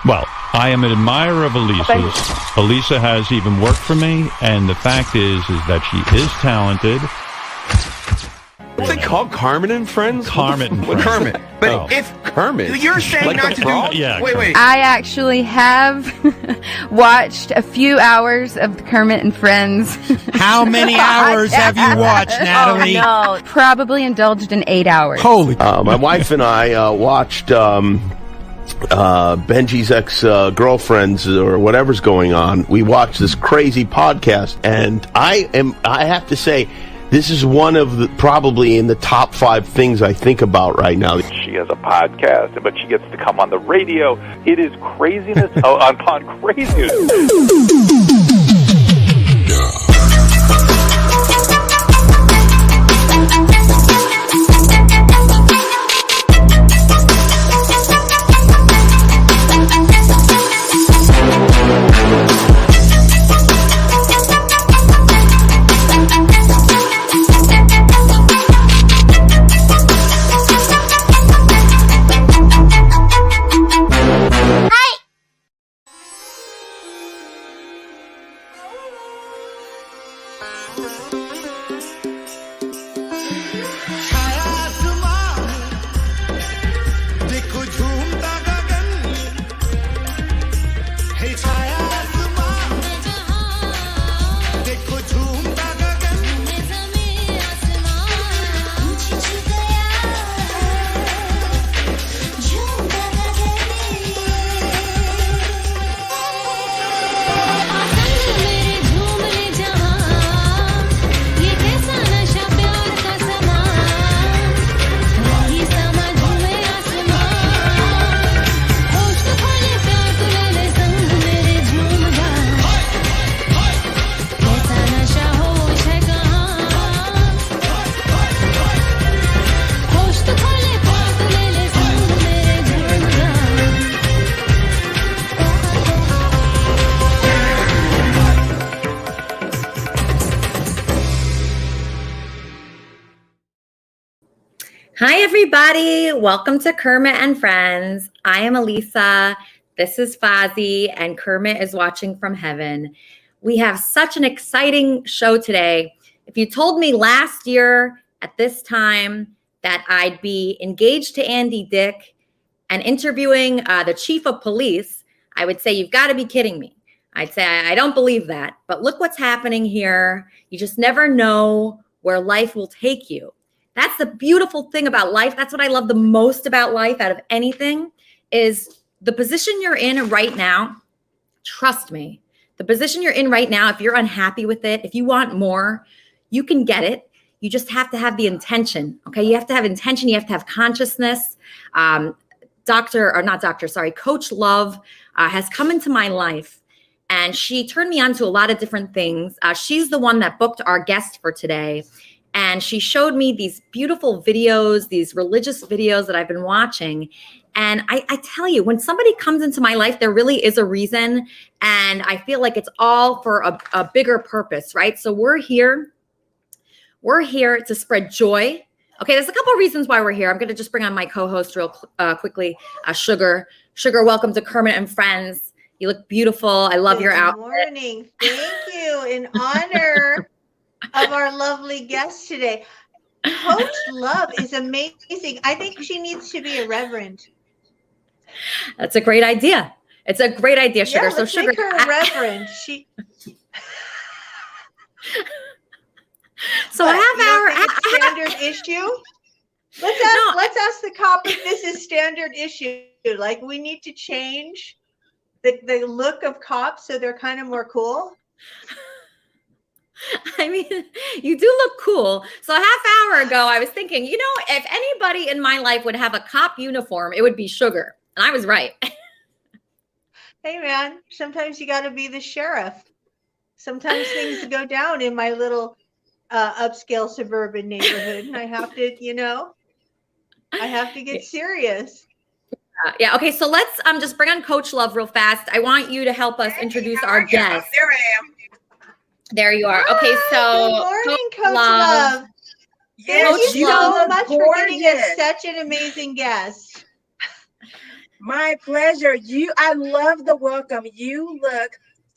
Well, I am an admirer of Elisa's. Elisa has even worked for me, and the fact is that she is talented. What's it called? Kermit and Friends? Kermit and Friends. Kermit. But if Kermit, You're saying like not to frog? do. Yeah, Wait. I actually have watched a few hours of Kermit and Friends. How many hours have you watched, Natalie? Oh, no. Probably indulged in 8 hours. Holy. My wife and I watched Benji's ex-girlfriends or whatever's going on. We watched this crazy podcast, and I have to say, this is one of the, probably in the top 5 things I think about right now. She has a podcast, but she gets to come on the radio. It is craziness upon craziness. Hi, everybody. Welcome to Kermit and Friends. I am Elisa. This is Fozzie, and Kermit is watching from heaven. We have such an exciting show today. If you told me last year at this time that I'd be engaged to Andy Dick and interviewing the chief of police, I would say, you've got to be kidding me. I'd say, I don't believe that. But look what's happening here. You just never know where life will take you. That's the beautiful thing about life. That's what I love the most about life out of anything is the position you're in right now. Trust me, the position you're in right now, if you're unhappy with it, if you want more, you can get it. You just have to have the intention. Okay. You have to have intention. You have to have consciousness. Coach Love has come into my life and she turned me on to a lot of different things. She's the one that booked our guest for today. And she showed me these beautiful videos, these religious videos that I've been watching. And I tell you, when somebody comes into my life, there really is a reason. And I feel like it's all for a bigger purpose, right? So we're here to spread joy. Okay, there's a couple of reasons why we're here. I'm going to just bring on my co-host real quickly, Sugar. Sugar, welcome to Kermit and Friends. You look beautiful. I love your outfit. Good morning. Thank you. In honor of our lovely guest today. Coach Love is amazing. I think she needs to be a reverend. That's a great idea. It's a great idea, Sugar. Yeah, let's make her a reverend. So a half hour standard issue. Let's ask the cop if this is standard issue. Like we need to change the look of cops so they're kind of more cool. I mean, you do look cool. So a half hour ago, I was thinking, if anybody in my life would have a cop uniform, it would be Sugar. And I was right. Hey, man, sometimes you got to be the sheriff. Sometimes things go down in my little upscale suburban neighborhood. And I have to, get serious. Yeah. Okay. So let's just bring on Coach Love real fast. I want you to help us introduce our guest. There I am. There you are. Okay, so good morning, Coach Love. Thank you so much for getting us such an amazing guest. My pleasure. I love the welcome. You look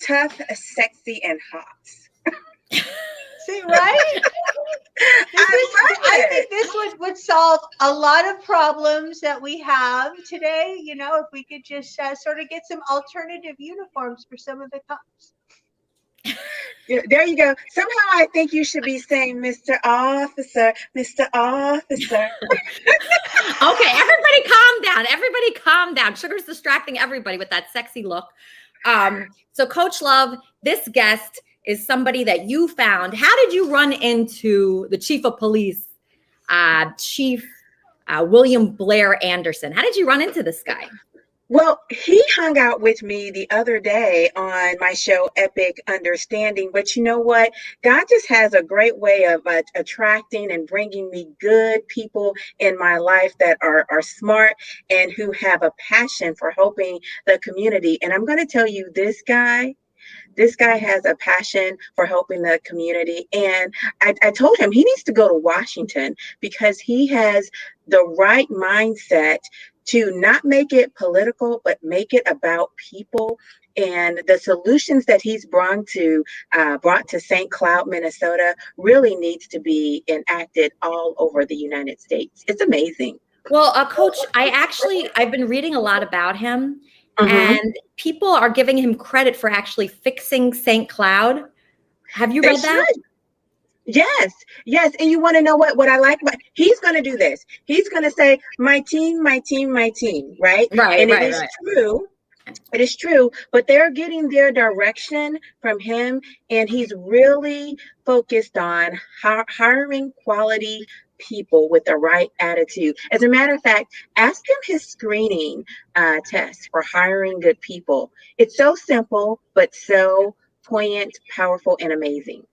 tough, sexy, and hot. See, right? I think this would solve a lot of problems that we have today. You know, if we could just sort of get some alternative uniforms for some of the cops. Yeah, there you go. Somehow I think you should be saying Mr. Officer, Mr. Officer. Okay, everybody calm down. Everybody calm down. Sugar's distracting everybody with that sexy look. So Coach Love, this guest is somebody that you found. How did you run into the chief of police, Chief William Blair Anderson? How did you run into this guy? Well, he hung out with me the other day on my show, Epic Understanding. But you know what? God just has a great way of attracting and bringing me good people in my life that are smart and who have a passion for helping the community. And I'm going to tell you, this guy has a passion for helping the community. And I told him he needs to go to Washington because he has the right mindset to not make it political, but make it about people. And the solutions that he's brought to St. Cloud, Minnesota, really needs to be enacted all over the United States. It's amazing. Well, Coach, I've been reading a lot about him, and people are giving him credit for actually fixing St. Cloud. Have you read that? Yes. And you want to know what I like about, he's going to do this. He's going to say, my team, right? And it is true. It is true, but they're getting their direction from him, and he's really focused on hiring quality people with the right attitude. As a matter of fact, ask him his screening test for hiring good people. It's so simple, but so poignant, powerful, and amazing.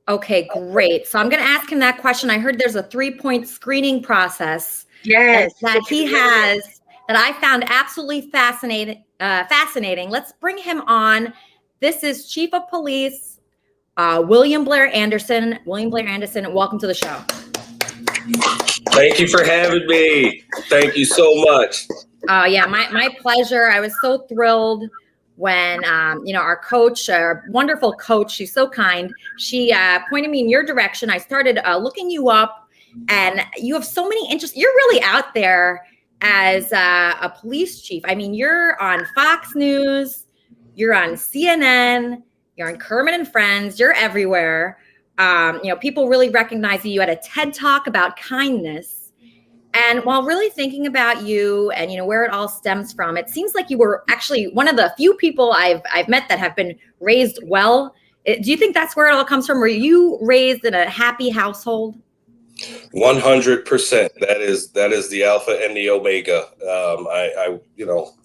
Okay, great. So I'm going to ask him that question. I heard there's a 3-point screening process that he has that I found absolutely fascinating. Let's bring him on. This is Chief of Police William Blair Anderson. William Blair Anderson, welcome to the show. Thank you for having me. Thank you so much. Yeah, my pleasure. I was so thrilled when, our coach, our wonderful coach, she's so kind. She pointed me in your direction. I started looking you up, and you have so many interests. You're really out there as a police chief. I mean, you're on Fox News, you're on CNN, you're on Kermit and Friends, you're everywhere. People really recognize you. You had a TED Talk about kindness. And while really thinking about you and, where it all stems from, it seems like you were actually one of the few people I've met that have been raised well. Do you think that's where it all comes from? Were you raised in a happy household? 100%. That is the alpha and the omega.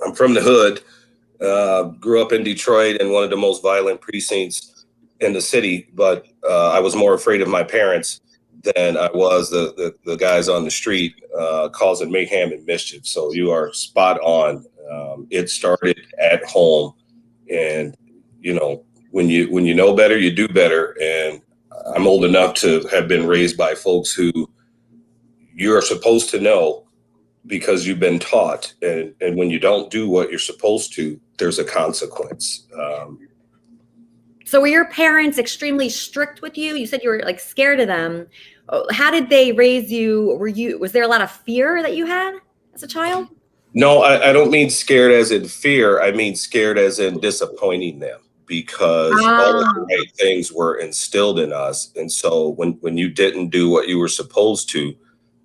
I'm from the hood, grew up in Detroit in one of the most violent precincts in the city, but I was more afraid of my parents than I was the guys on the street causing mayhem and mischief. So you are spot on. It started at home, and when you know better, you do better. And I'm old enough to have been raised by folks who you are supposed to know because you've been taught. And when you don't do what you're supposed to, there's a consequence. So were your parents extremely strict with you? You said you were scared of them. How did they raise you? Was there a lot of fear that you had as a child? No, I don't mean scared as in fear. I mean scared as in disappointing them, because all of the right things were instilled in us. And so when you didn't do what you were supposed to,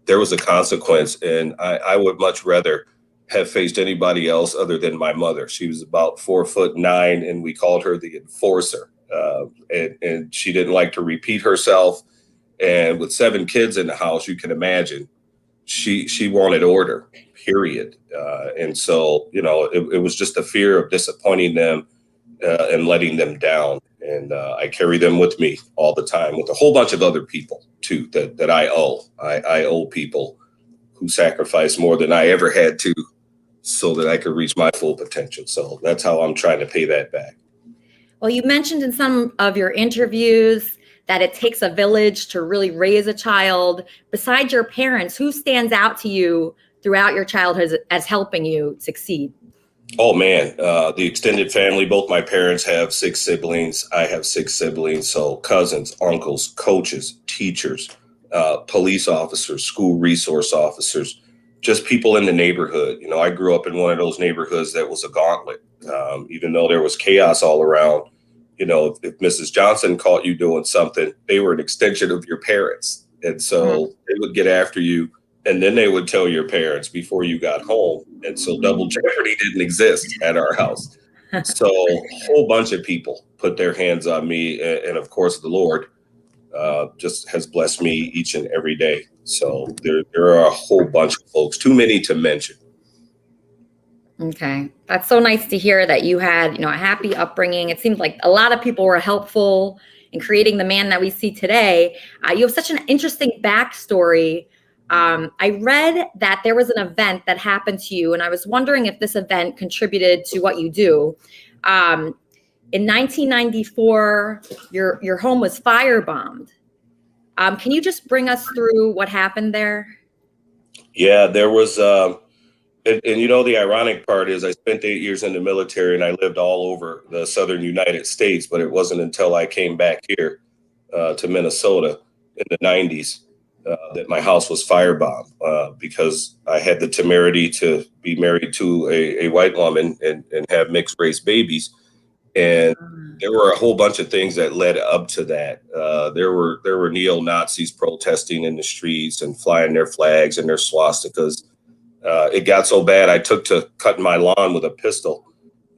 there was a consequence. And I would much rather have faced anybody else other than my mother. She was about 4'9", and we called her the enforcer. And she didn't like to repeat herself. And with 7 kids in the house, you can imagine she wanted order, period. And so, it was just a fear of disappointing them and letting them down. And I carry them with me all the time, with a whole bunch of other people, too, that I owe. I owe people who sacrificed more than I ever had to so that I could reach my full potential. So that's how I'm trying to pay that back. Well, you mentioned in some of your interviews that it takes a village to really raise a child. Besides your parents, who stands out to you throughout your childhood as helping you succeed? Oh man, the extended family, both my parents have 6 siblings. I have 6 siblings. So cousins, uncles, coaches, teachers, police officers, school resource officers, just people in the neighborhood. You know, I grew up in one of those neighborhoods that was a gauntlet. Even though there was chaos all around, you know, if Mrs. Johnson caught you doing something, they were an extension of your parents. And so they would get after you, and then they would tell your parents before you got home. And so double jeopardy didn't exist at our house. So a whole bunch of people put their hands on me. And of course, the Lord just has blessed me each and every day. So there are a whole bunch of folks, too many to mention. Okay. That's so nice to hear that you had, a happy upbringing. It seems like a lot of people were helpful in creating the man that we see today. You have such an interesting backstory. I read that there was an event that happened to you, and I was wondering if this event contributed to what you do. In 1994, your home was firebombed. Can you just bring us through what happened there? Yeah, there was, and the ironic part is I spent 8 years in the military and I lived all over the southern United States, but it wasn't until I came back here to Minnesota in the 90s that my house was firebombed because I had the temerity to be married to a white woman and have mixed race babies. And there were a whole bunch of things that led up to that. There were neo-Nazis protesting in the streets and flying their flags and their swastikas. It got so bad I took to cutting my lawn with a pistol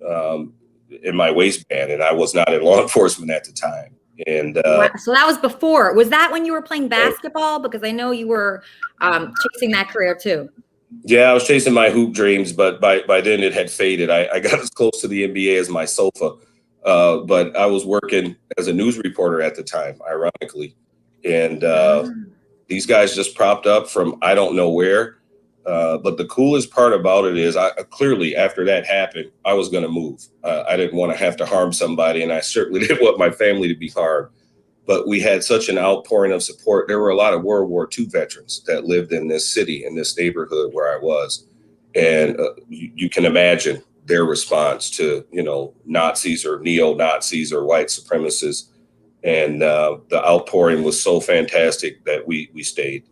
in my waistband, and I was not in law enforcement at the time. And so that was before. Was that when you were playing basketball? Because I know you were chasing that career too. Yeah, I was chasing my hoop dreams, but by then it had faded. I got as close to the NBA as my sofa, but I was working as a news reporter at the time, ironically. And these guys just propped up from I don't know where. But the coolest part about it is I clearly, after that happened, I was going to move. I didn't want to have to harm somebody, and I certainly didn't want my family to be harmed. But we had such an outpouring of support. There were a lot of World War II veterans that lived in this city, in this neighborhood where I was. And you can imagine their response to, Nazis or neo-Nazis or white supremacists. And the outpouring was so fantastic that we stayed.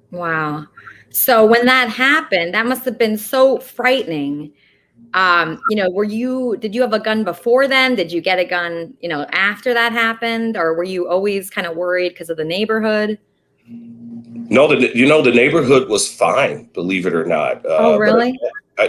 Wow. So when that happened, that must have been so frightening. Did you have a gun before then? Did you get a gun, after that happened? Or were you always kind of worried because of the neighborhood? No, the neighborhood was fine, believe it or not. Oh, really?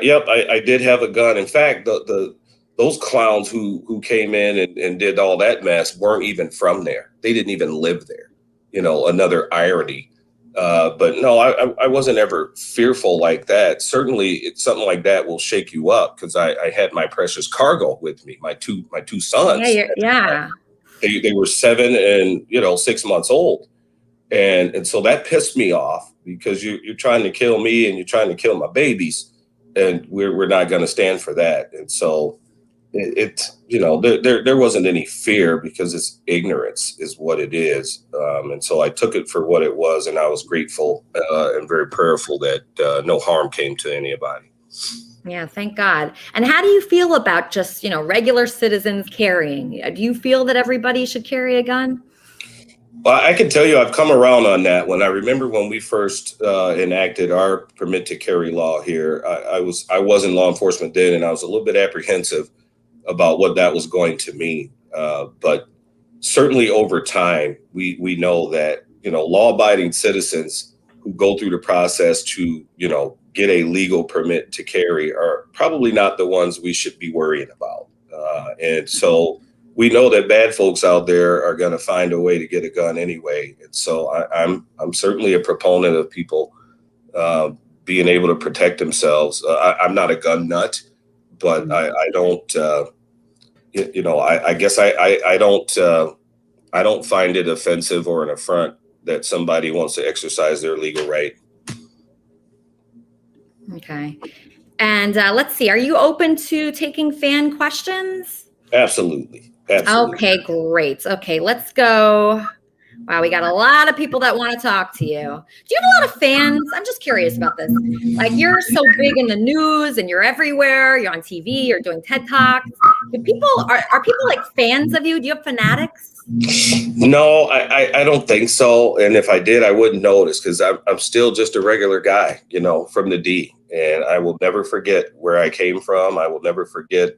Yep, I did have a gun. In fact, those clowns who came in and did all that mess weren't even from there. They didn't even live there. Another irony. But no, I wasn't ever fearful like that. Certainly, something like that will shake you up because I had my precious cargo with me, my two sons. Yeah. They were 7 and 6 months old, and so that pissed me off because you're trying to kill me and you're trying to kill my babies, and we're not going to stand for that. And so there wasn't any fear because it's ignorance is what it is. And so I took it for what it was. And I was grateful and very prayerful that no harm came to anybody. Yeah, thank God. And how do you feel about just, regular citizens carrying? Do you feel that everybody should carry a gun? Well, I can tell you I've come around on that one. I remember when we first enacted our permit to carry law here, I was in law enforcement then, and I was a little bit apprehensive about what that was going to mean. But certainly over time, we know that, law-abiding citizens who go through the process to, get a legal permit to carry are probably not the ones we should be worrying about. And so we know that bad folks out there are going to find a way to get a gun anyway. And so I'm certainly a proponent of people being able to protect themselves. I'm not a gun nut. But I don't, I guess I don't find it offensive or an affront that somebody wants to exercise their legal right. Okay. And let's see, are you open to taking fan questions? Absolutely. Okay, great. Okay, let's go Wow, we got a lot of people that want to talk to you. Do you have a lot of fans? I'm just curious about this. Like, you're so big in the news and you're everywhere. You're on TV. You're doing TED Talks. Are people like fans of you? Do you have fanatics? No, I don't think so. And if I did, I wouldn't notice, because I'm still just a regular guy, from the D. And I will never forget where I came from. I will never forget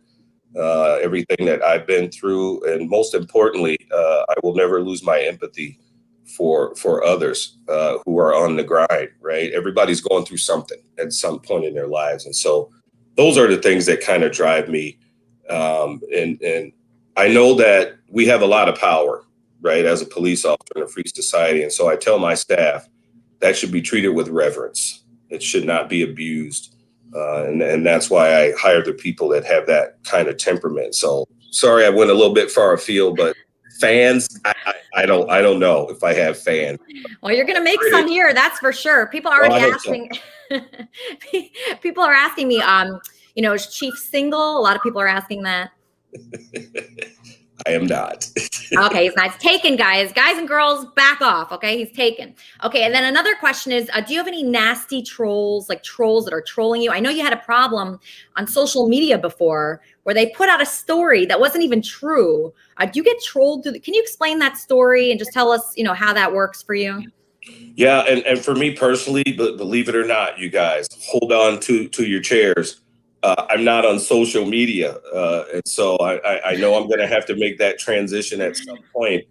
everything that I've been through. And most importantly, I will never lose my empathy for others who are on the grind, right? Everybody's going through something at some point in their lives. And so those are the things that kind of drive me. And I know that we have a lot of power, right, as a police officer in a free society. And so I tell my staff that should be treated with reverence. It should not be abused. And that's why I hire the people that have that kind of temperament. So sorry, I went a little bit far afield, but fans, I don't know if I have fans. Well, you're going to make some here. That's for sure. People are already asking. So. People are asking me, is Chief single? A lot of people are asking that. I am not. Okay, he's not. He's taken, guys. Guys and girls, back off. Okay, he's taken. Okay, and then another question is, do you have any nasty trolls, like trolls that are trolling you? I know you had a problem on social media before where they put out a story that wasn't even true. Do you get trolled? Can you explain that story and just tell us, how that works for you? Yeah, and for me personally, believe it or not, you guys, hold on to your chairs. I'm not on social media, and so I know I'm going to have to make that transition at some point.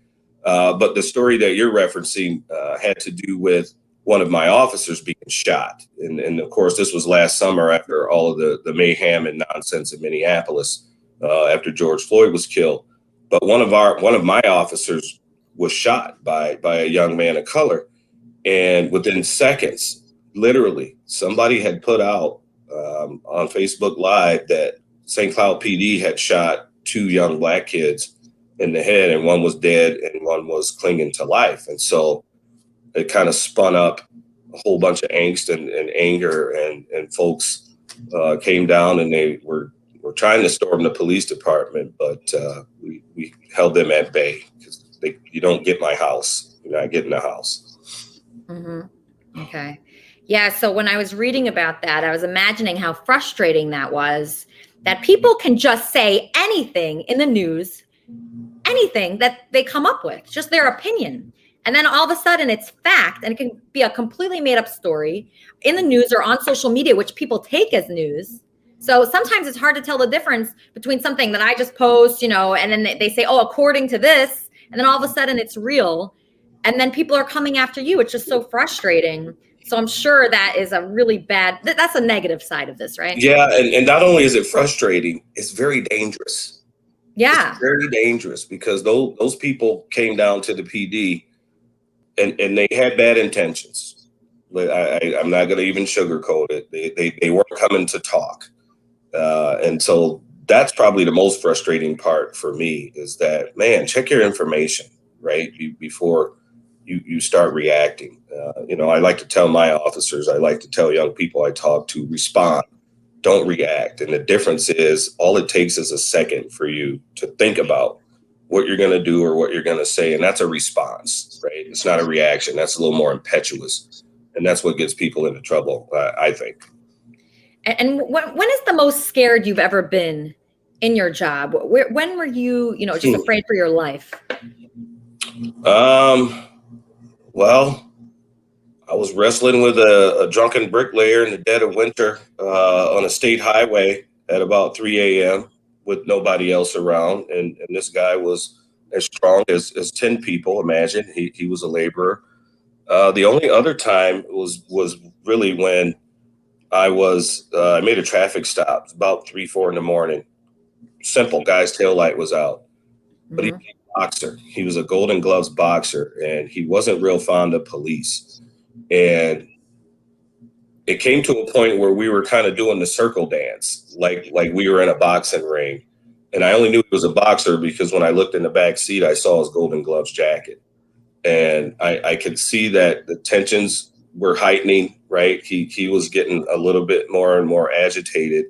But the story that you're referencing had to do with one of my officers being shot. And of course, this was last summer after all of the mayhem and nonsense in Minneapolis after George Floyd was killed. But one of my officers was shot by a young man of color. And within seconds, literally, somebody had put out on Facebook Live that St. Cloud PD had shot 2 young Black kids in the head, and one was dead and one was clinging to life. And so it kind of spun up a whole bunch of angst and anger, and folks came down and they were trying to storm the police department, but we held them at bay, because you don't get my house. You're not getting the house. Mm-hmm. Okay. Yeah, so when I was reading about that, I was imagining how frustrating that was, that people can just say anything in the news, anything that they come up with, just their opinion. And then all of a sudden it's fact, and it can be a completely made up story in the news or on social media, which people take as news. So sometimes it's hard to tell the difference between something that I just post, and then they say, oh, according to this, and then all of a sudden it's real. And then people are coming after you. It's just so frustrating. So I'm sure that is a really bad, that's a negative side of this, right? Yeah. And not only is it frustrating, it's very dangerous. Yeah. It's very dangerous, because those people came down to the PD and they had bad intentions. I'm not going to even sugarcoat it. They weren't coming to talk. And so that's probably the most frustrating part for me, is that, man, check your information, right? Before you start reacting. I like to tell my officers, I like to tell young people I talk to, respond, don't react. And the difference is, all it takes is a second for you to think about what you're going to do or what you're going to say. And that's a response, right? It's not a reaction. That's a little more impetuous. And that's what gets people into trouble, I think. And when is the most scared you've ever been in your job? When were you, just afraid for your life? Well, I was wrestling with a drunken bricklayer in the dead of winter on a state highway at about 3 a.m. with nobody else around. And this guy was as strong as 10 people. Imagine, he was a laborer. The only other time was really when I made a traffic stop. It was about 3, 4 in the morning. Simple, guy's taillight was out. But he was a boxer. He was a Golden Gloves boxer, and he wasn't real fond of police. And it came to a point where we were kind of doing the circle dance, like we were in a boxing ring. And I only knew he was a boxer because when I looked in the back seat, I saw his Golden Gloves jacket. And I could see that the tensions were heightening, right? He was getting a little bit more and more agitated.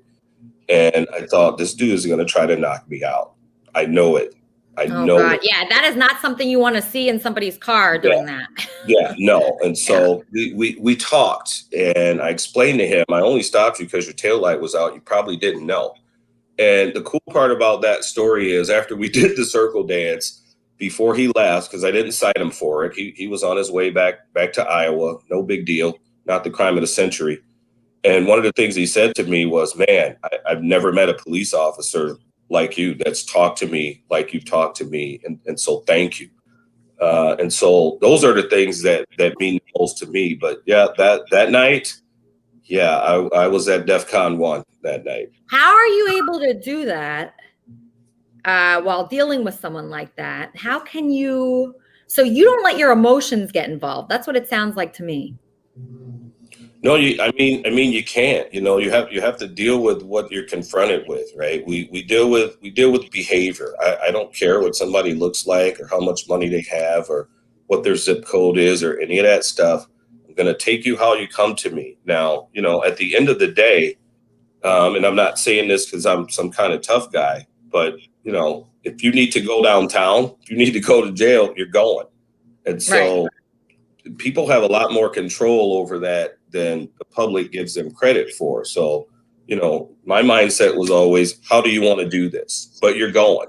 And I thought, this dude is going to try to knock me out. I know it. I Oh know. God, yeah, that is not something you want to see in somebody's car doing that. Yeah, no. And so we talked, and I explained to him, I only stopped you because your taillight was out. You probably didn't know. And the cool part about that story is after we did the circle dance, before he left, because I didn't cite him for it, he was on his way back to Iowa. No big deal, not the crime of the century. And one of the things he said to me was, man, I've never met a police officer like you that's talked to me like you've talked to me. And so thank you. And so those are the things that mean most to me. But yeah, that night, yeah, I was at DEFCON 1 that night. How are you able to do that while dealing with someone like that? How can you, so you don't let your emotions get involved? That's what it sounds like to me. No, I mean, you can't. You know, you have to deal with what you're confronted with, right? We deal with behavior. I don't care what somebody looks like or how much money they have or what their zip code is or any of that stuff. I'm going to take you how you come to me. Now, you know, at the end of the day, and I'm not saying this because I'm some kind of tough guy, but you know, if you need to go downtown, if you need to go to jail, you're going. And so people have a lot more control over that than the public gives them credit for. So, you know, my mindset was always, how do you want to do this? But you're going.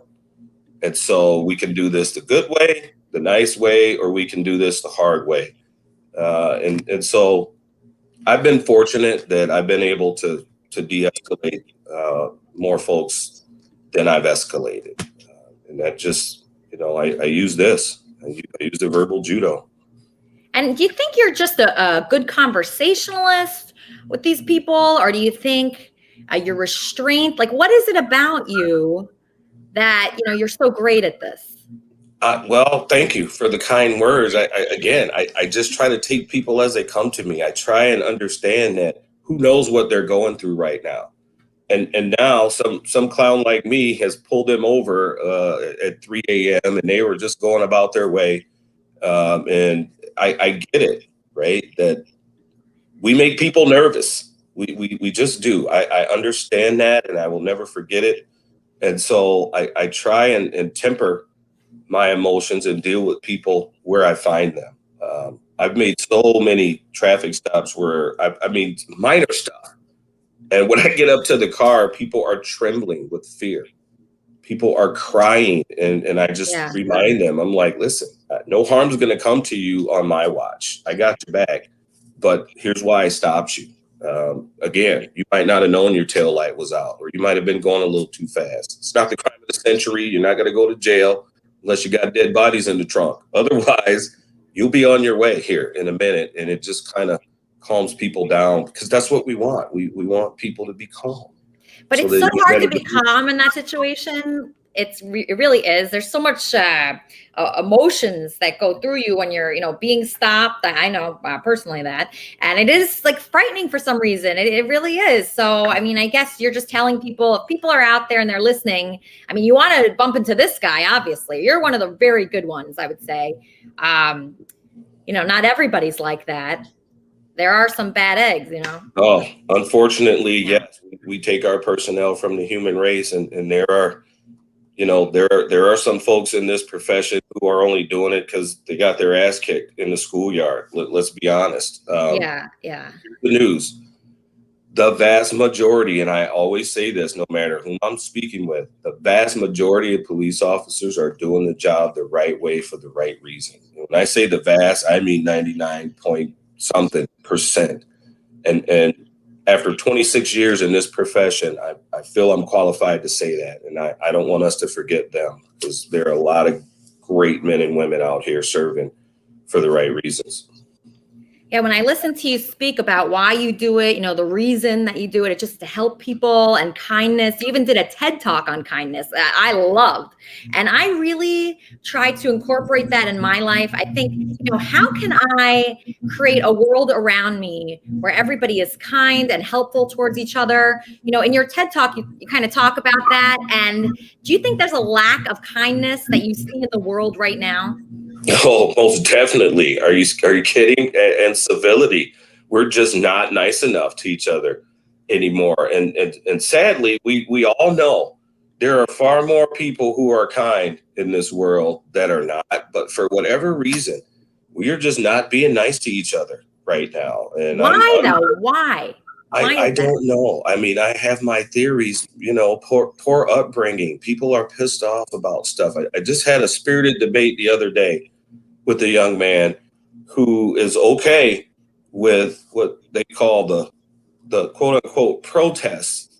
And so we can do this the good way, the nice way, or we can do this the hard way. And so I've been fortunate that I've been able to de-escalate more folks than I've escalated. And that just, you know, I use this. I use the verbal judo. And do you think you're just a good conversationalist with these people? Or do you think you're restrained? Like, what is it about you that, you know, you're so great at this? Well, thank you for the kind words. I just try to take people as they come to me. I try and understand that who knows what they're going through right now. And now some clown like me has pulled them over at 3 a.m. and they were just going about their way. And I get it, right? That we make people nervous. We just do. I understand that, and I will never forget it. And so I try and temper my emotions and deal with people where I find them. I've made so many traffic stops where I mean, minor stuff. And when I get up to the car, people are trembling with fear. People are crying. And I just remind them, I'm like, listen, no harm's going to come to you on my watch. I got your back. But here's why I stopped you. Again, you might not have known your tail light was out, or you might have been going a little too fast. It's not the crime of the century. You're not going to go to jail unless you got dead bodies in the trunk. Otherwise, you'll be on your way here in a minute. And it just kind of calms people down, because that's what we want. We want people to be calm. But it's so hard to be calm in that situation. It really is. There's so much emotions that go through you when you're, you know, being stopped. I know personally that, and it is like frightening for some reason. It really is. So, I mean, I guess you're just telling people, if people are out there and they're listening, I mean, you want to bump into this guy. Obviously, you're one of the very good ones, I would say. You know, not everybody's like that. There are some bad eggs, you know. Oh, unfortunately, yes. We take our personnel from the human race, and there are, you know, there are some folks in this profession who are only doing it because they got their ass kicked in the schoolyard. Let's be honest. Yeah. Here's the news. The vast majority, and I always say this, no matter whom I'm speaking with, the vast majority of police officers are doing the job the right way for the right reason. When I say the vast, I mean 99.something%. And after 26 years in this profession, I feel I'm qualified to say that. And I don't want us to forget them, because there are a lot of great men and women out here serving for the right reasons. Yeah, when I listen to you speak about why you do it, you know, the reason that you do it, it's just to help people and kindness. You even did a TED Talk on kindness that I loved. And I really try to incorporate that in my life. I think, you know, how can I create a world around me where everybody is kind and helpful towards each other? You know, in your TED Talk, you kind of talk about that. And do you think there's a lack of kindness that you see in the world right now? Oh, most definitely. Are you kidding? And civility. We're just not nice enough to each other anymore. And sadly, we all know there are far more people who are kind in this world that are not. But for whatever reason, we are just not being nice to each other right now. And why though? Why? I don't know. I mean, I have my theories, you know, poor upbringing. People are pissed off about stuff. I just had a spirited debate the other day with a young man who is okay with what they call the quote unquote protests.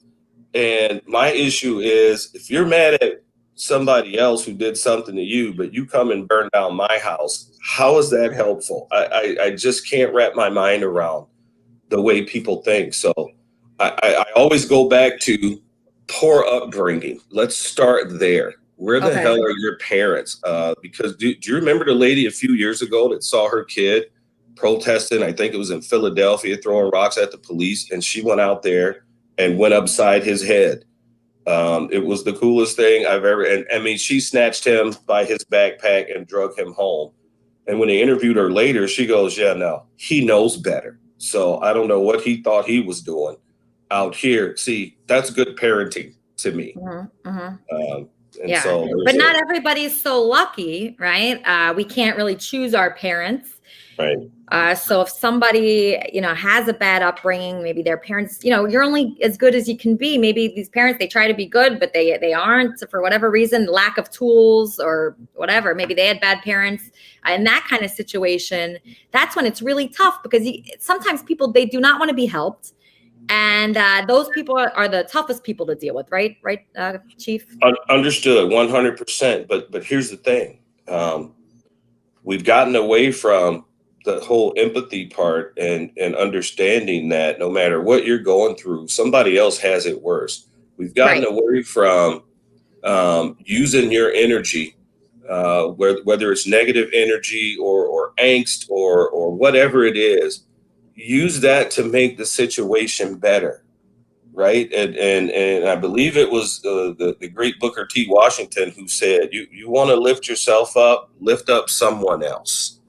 And my issue is, if you're mad at somebody else who did something to you, but you come and burn down my house, how is that helpful? I just can't wrap my mind around the way people think. So I always go back to poor upbringing. Let's start there. Where the hell are your parents? Because do you remember the lady a few years ago that saw her kid protesting? I think it was in Philadelphia, throwing rocks at the police, and she went out there and went upside his head. It was the coolest thing I've ever, and I mean, she snatched him by his backpack and drug him home. And when they interviewed her later, she goes, yeah, no, he knows better. So I don't know what he thought he was doing out here. See, that's good parenting to me. Yeah, so but not everybody's so lucky, right? We can't really choose our parents. Right. So if somebody, you know, has a bad upbringing, maybe their parents, you know, you're only as good as you can be. Maybe these parents, they try to be good, but they aren't for whatever reason, lack of tools or whatever. Maybe they had bad parents. In that kind of situation, that's when it's really tough, because sometimes people, they do not want to be helped. And those people are the toughest people to deal with, right? Right, Chief? Understood, 100%. But here's the thing. We've gotten away from the whole empathy part and understanding that no matter what you're going through, somebody else has it worse. We've gotten away from using your energy, whether it's negative energy or angst or whatever it is. Use that to make the situation better, right? And I believe it was the great Booker T. Washington who said, you want to lift yourself up, lift up someone else.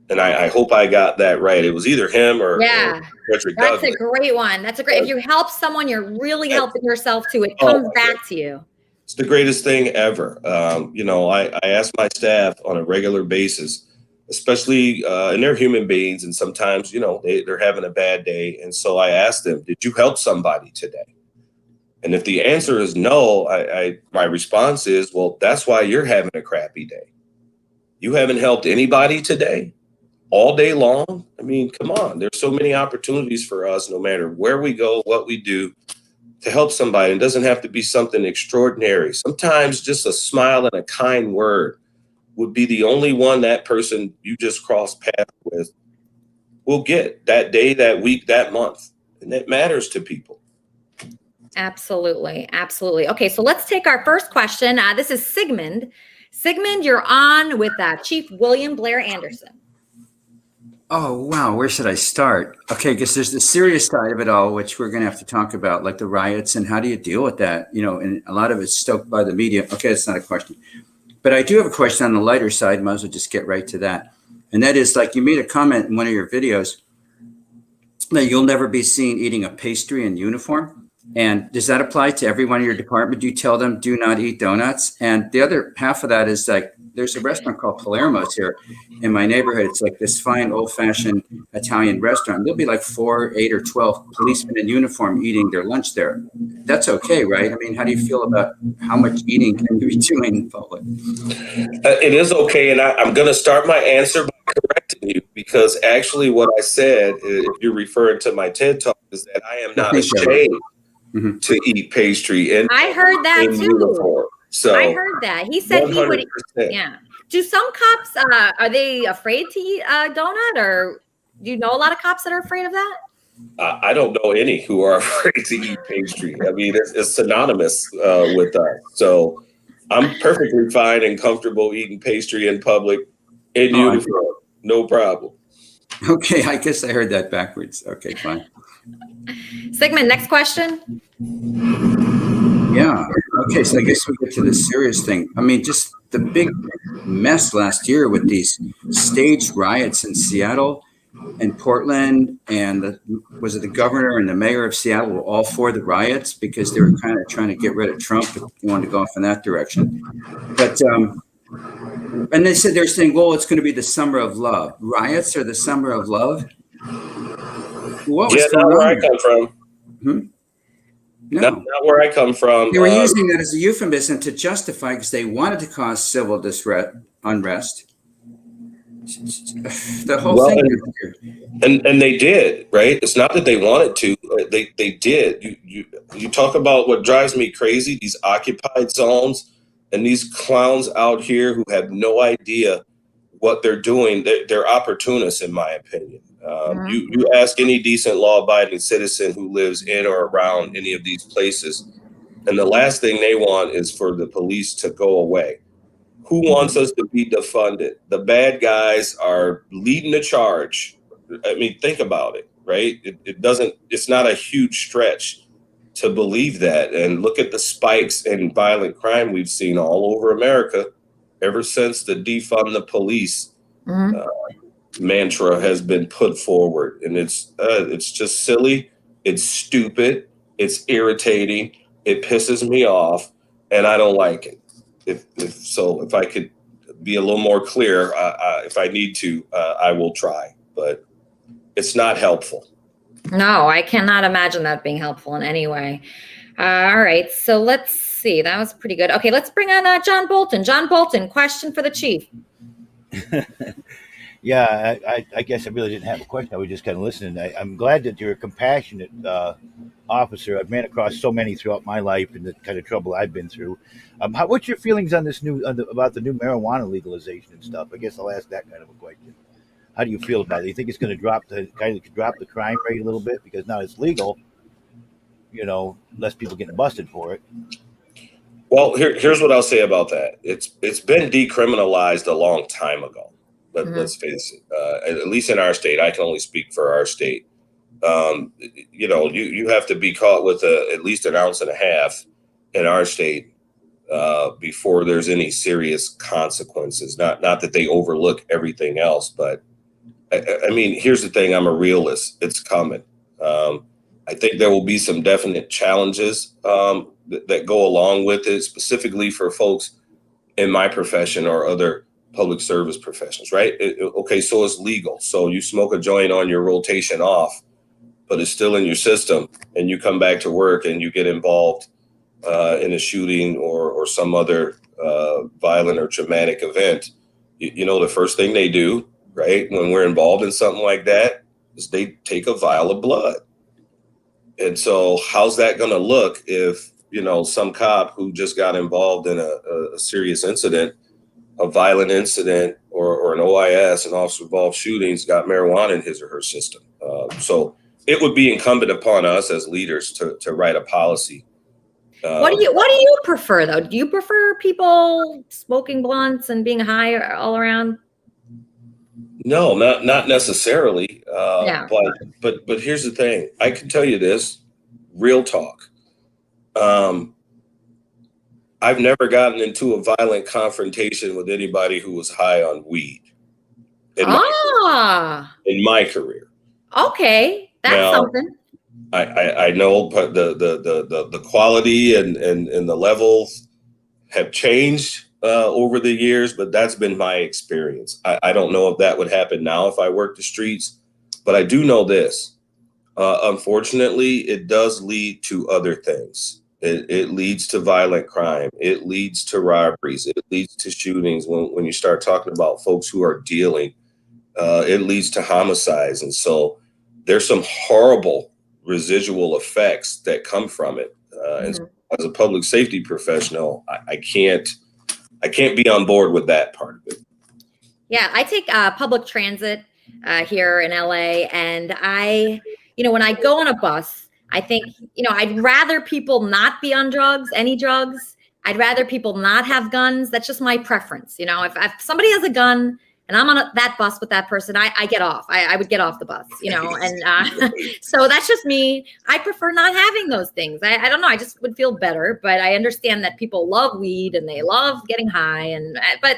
And I hope I got that right. It was either him or Frederick Douglass. That's a great one. That's a great. If you help someone, you're really helping yourself too. It comes back to you. It's the greatest thing ever. You know, I ask my staff on a regular basis, especially, and they're human beings, and sometimes, you know, they're having a bad day. And so I ask them, did you help somebody today? And if the answer is no, my response is, well, that's why you're having a crappy day. You haven't helped anybody today, all day long. I mean, come on. There's so many opportunities for us, no matter where we go, what we do, to help somebody. It doesn't have to be something extraordinary. Sometimes just a smile and a kind word would be the only one that person you just crossed paths with will get that day, that week, that month. And that matters to people. Absolutely. Absolutely. Okay, so let's take our first question. This is Sigmund. Sigmund, you're on with Chief William Blair Anderson. Oh, wow. Where should I start? Okay, I guess there's the serious side of it all, which we're going to have to talk about, like the riots and how do you deal with that? You know, and a lot of it's stoked by the media. Okay, that's not a question. But I do have a question on the lighter side. Might as well just get right to that. And that is, like, you made a comment in one of your videos that you'll never be seen eating a pastry in uniform. And does that apply to everyone in your department? Do you tell them do not eat donuts? And the other half of that is, like, there's a restaurant called Palermo's here in my neighborhood. It's like this fine old-fashioned Italian restaurant. There'll be like 4, 8, or 12 policemen in uniform eating their lunch there. That's okay, right? I mean, how do you feel about how much eating can you be doing in public? It is okay. And I'm going to start my answer by correcting you, because actually what I said, if you're referring to my TED Talk, is that I am not ashamed to eat pastry. And I heard that too. Uniform. So I heard that. He said 100%. He would. Yeah. Do some cops, are they afraid to eat a donut, or do you know a lot of cops that are afraid of that? I don't know any who are afraid to eat pastry. I mean, it's synonymous with us. So I'm perfectly fine and comfortable eating pastry in public in uniform. No problem. Okay, I guess I heard that backwards. Okay, fine. Sigmund, next question. Yeah. Okay, so I guess we get to the serious thing. I mean, just the big mess last year with these staged riots in Seattle in Portland, and was it the governor and the mayor of Seattle were all for the riots because they were kind of trying to get rid of Trump, but they wanted to go off in that direction. But and they said they're saying, well, it's going to be the summer of love. Riots are the summer of love. What was not where I come from. No. Not where I come from. They were using that as a euphemism to justify because they wanted to cause civil unrest. The whole thing. And they did, right? It's not that they wanted to. They did. You talk about what drives me crazy, these occupied zones and these clowns out here who have no idea what they're doing. They're opportunists, in my opinion. You ask any decent law-abiding citizen who lives in or around any of these places, and the last thing they want is for the police to go away. Who wants us to be defunded? The bad guys are leading the charge. I mean, think about it, right? It's not a huge stretch to believe that. And look at the spikes in violent crime we've seen all over America ever since the defund the police mantra has been put forward. And it's just silly. It's stupid. It's irritating. It pisses me off, and I don't like it. If I could be a little more clear, if I need to, I will try, but it's not helpful. No, I cannot imagine that being helpful in any way. All right, so let's see. That was pretty good. Okay, let's bring on John Bolton. John Bolton, question for the chief. Yeah, I guess I really didn't have a question. I was just kind of listening. I'm glad that you're a compassionate officer. I've ran across so many throughout my life and the kind of trouble I've been through. What's your feelings on this about the new marijuana legalization and stuff? I guess I'll ask that kind of a question. How do you feel about it? Do you think it's going to drop the crime rate a little bit because now it's legal? You know, less people getting busted for it. Well, here's what I'll say about that. It's been decriminalized a long time ago. Let's face it. At least in our state, I can only speak for our state. You have to be caught with at least an ounce and a half in our state before there's any serious consequences. Not that they overlook everything else, but I mean, here's the thing. I'm a realist. It's coming. I think there will be some definite challenges that go along with it, specifically for folks in my profession or other public service professions, right? Okay, so it's legal. So you smoke a joint on your rotation off, but it's still in your system, and you come back to work and you get involved in a shooting or some other violent or traumatic event. You know, the first thing they do, right, when we're involved in something like that is they take a vial of blood. And so how's that going to look if, some cop who just got involved in a serious incident, a violent incident or an OIS, an officer involved shootings, got marijuana in his or her system? So it would be incumbent upon us as leaders to write a policy. What do you prefer, though? Do you prefer people smoking blunts and being high all around? No, not necessarily. But here's the thing. I can tell you this, real talk. I've never gotten into a violent confrontation with anybody who was high on weed in my career. Okay, that's something. I know the quality and the levels have changed over the years, but that's been my experience. I don't know if that would happen now if I worked the streets, but I do know this. Unfortunately, it does lead to other things. It leads to violent crime. It leads to robberies. It leads to shootings. When you start talking about folks who are dealing, it leads to homicides. And so there's some horrible residual effects that come from it. And so as a public safety professional, I can't be on board with that part of it. Yeah, I take public transit here in LA, and when I go on a bus, I think, I'd rather people not be on drugs, any drugs. I'd rather people not have guns. That's just my preference. If somebody has a gun and I'm on that bus with that person, I get off. I would get off the bus, and so that's just me. I prefer not having those things. I don't know. I just would feel better, but I understand that people love weed and they love getting high. But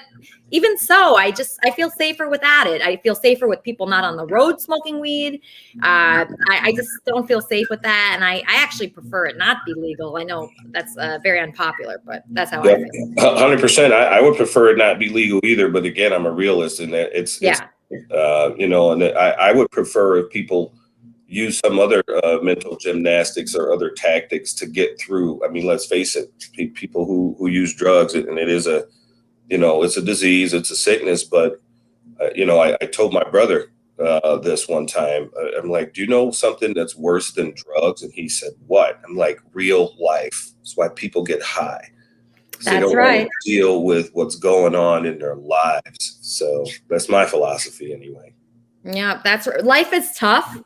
even so, I feel safer without it. I feel safer with people not on the road smoking weed. I just don't feel safe with that. And I actually prefer it not be legal. I know that's very unpopular, but that's how I feel. 100%. I would prefer it not be legal either. But again, I'm a realist, and it's you know, and I would prefer if people use some other mental gymnastics or other tactics to get through. I mean, let's face it, people who use drugs, and it is a, you know, it's a disease, it's a sickness. But, you know, I told my brother this one time. I'm like, do you know something that's worse than drugs? And he said, what? I'm like, real life. That's why people get high. So they don't want to deal with what's going on in their lives. So that's my philosophy anyway. Yeah, life is tough.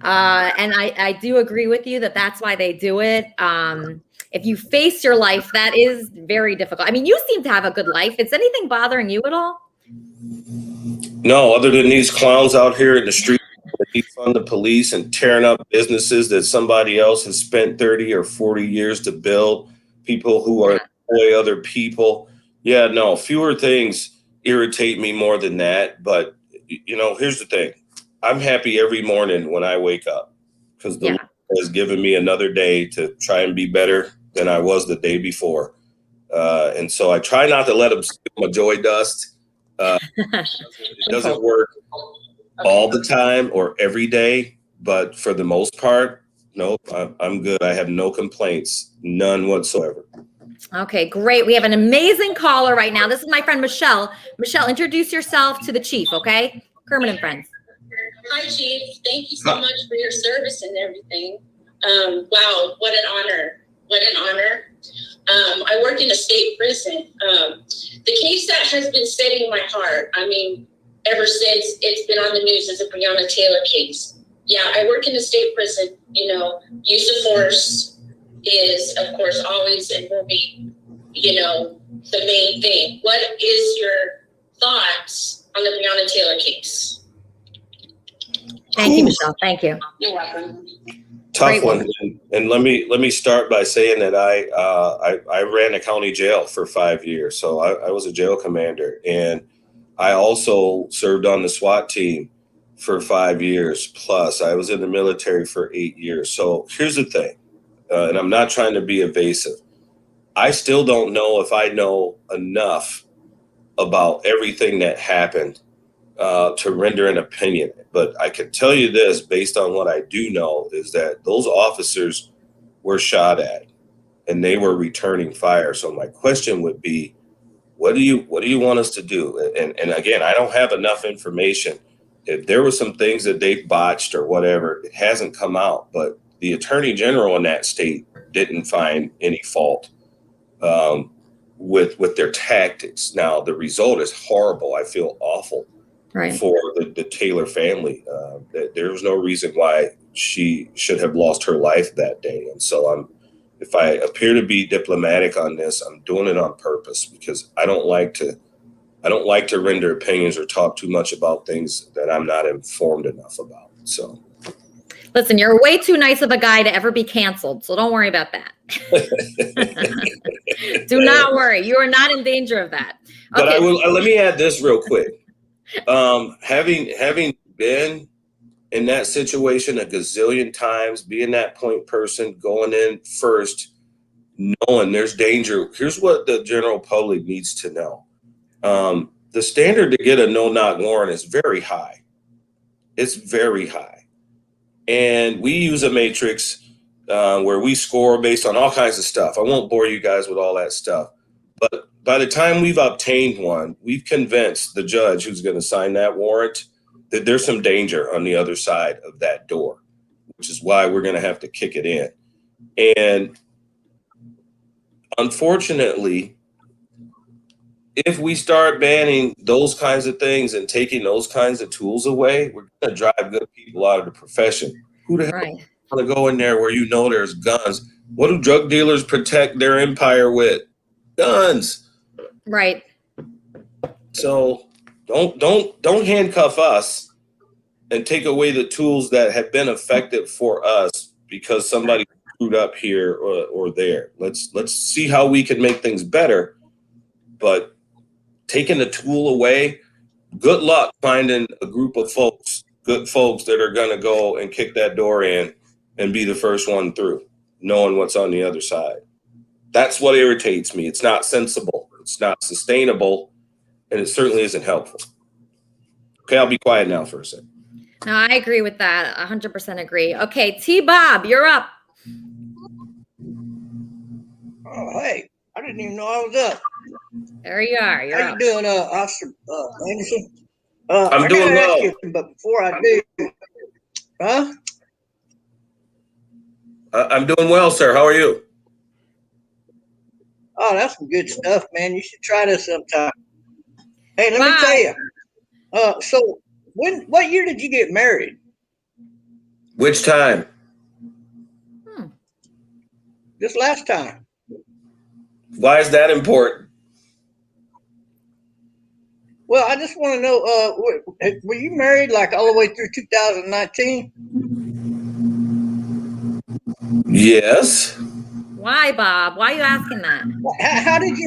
And I do agree with you that's why they do it. If you face your life, that is very difficult. I mean, you seem to have a good life. Is anything bothering you at all? No, other than these clowns out here in the street defund the police and tearing up businesses that somebody else has spent 30 or 40 years to build, people who are employ other people. Yeah, no, fewer things irritate me more than that. But, you know, here's the thing. I'm happy every morning when I wake up because the Lord has given me another day to try and be better than I was the day before. And so I try not to let them steal my joy dust. It doesn't work all the time or every day, but for the most part, nope, I'm good. I have no complaints, none whatsoever. Okay, great. We have an amazing caller right now. This is my friend Michelle. Michelle, introduce yourself to the chief, okay? Kermit and Friends. Hi, Chief. Thank you so much for your service and everything. Wow, what an honor. What an honor. I work in a state prison. The case that has been setting my heart, I mean, ever since it's been on the news is the Brianna Taylor case. Yeah, I work in a state prison. You know, use of force is, of course, always and will be, you know, the main thing. What is your thoughts on the Brianna Taylor case? Thank you, Michelle. Thank you. You're welcome. Tough one. And let me start by saying that I ran a county jail for 5 years. So I was a jail commander, and I also served on the SWAT team for 5 years plus. I was in the military for 8 years. So here's the thing, and I'm not trying to be evasive. I still don't know if I know enough about everything that happened to render an opinion. But I can tell you this, based on what I do know, is that those officers were shot at and they were returning fire. So my question would be, what do you want us to do? And again, I don't have enough information. If there were some things that they botched or whatever, it hasn't come out. But the attorney general in that state didn't find any fault with their tactics. Now, the result is horrible. I feel awful for the Taylor family. There was no reason why she should have lost her life that day. And so if I appear to be diplomatic on this, I'm doing it on purpose because I don't like to render opinions or talk too much about things that I'm not informed enough about. So listen, you're way too nice of a guy to ever be canceled, so don't worry about that. Do not worry. You are not in danger of that. Okay. But let me add this real quick. Having been in that situation a gazillion times, being that point person, going in first, knowing there's danger. Here's what the general public needs to know. The standard to get a no-knock warrant is very high. It's very high. And we use a matrix where we score based on all kinds of stuff. I won't bore you guys with all that stuff. But by the time we've obtained one, we've convinced the judge who's going to sign that warrant that there's some danger on the other side of that door, which is why we're going to have to kick it in. And unfortunately, if we start banning those kinds of things and taking those kinds of tools away, we're going to drive good people out of the profession. Who the hell want to go in there where you know there's guns? What do drug dealers protect their empire with? Guns. Right. So don't handcuff us and take away the tools that have been effective for us because somebody screwed up here or there. Let's see how we can make things better, but taking the tool away, good luck finding a group of good folks that are going to go and kick that door in and be the first one through, knowing what's on the other side. That's what irritates me. It's not sensible. It's not sustainable. And it certainly isn't helpful. Okay, I'll be quiet now for a second. No, I agree with that. 100% agree. Okay, T-Bob, you're up. Oh, hey, I didn't even know I was up. There you are. You're How up. you doing, Officer Anderson? I'm doing well. But before I do, huh? I'm doing well, sir. How are you? Oh, that's some good stuff, man. You should try this sometime. Hey, let me tell you. So what year did you get married? Which time? This last time. Why is that important? Well, I just want to know, were you married like all the way through 2019? Yes. Why, Bob? Why are you asking that? How did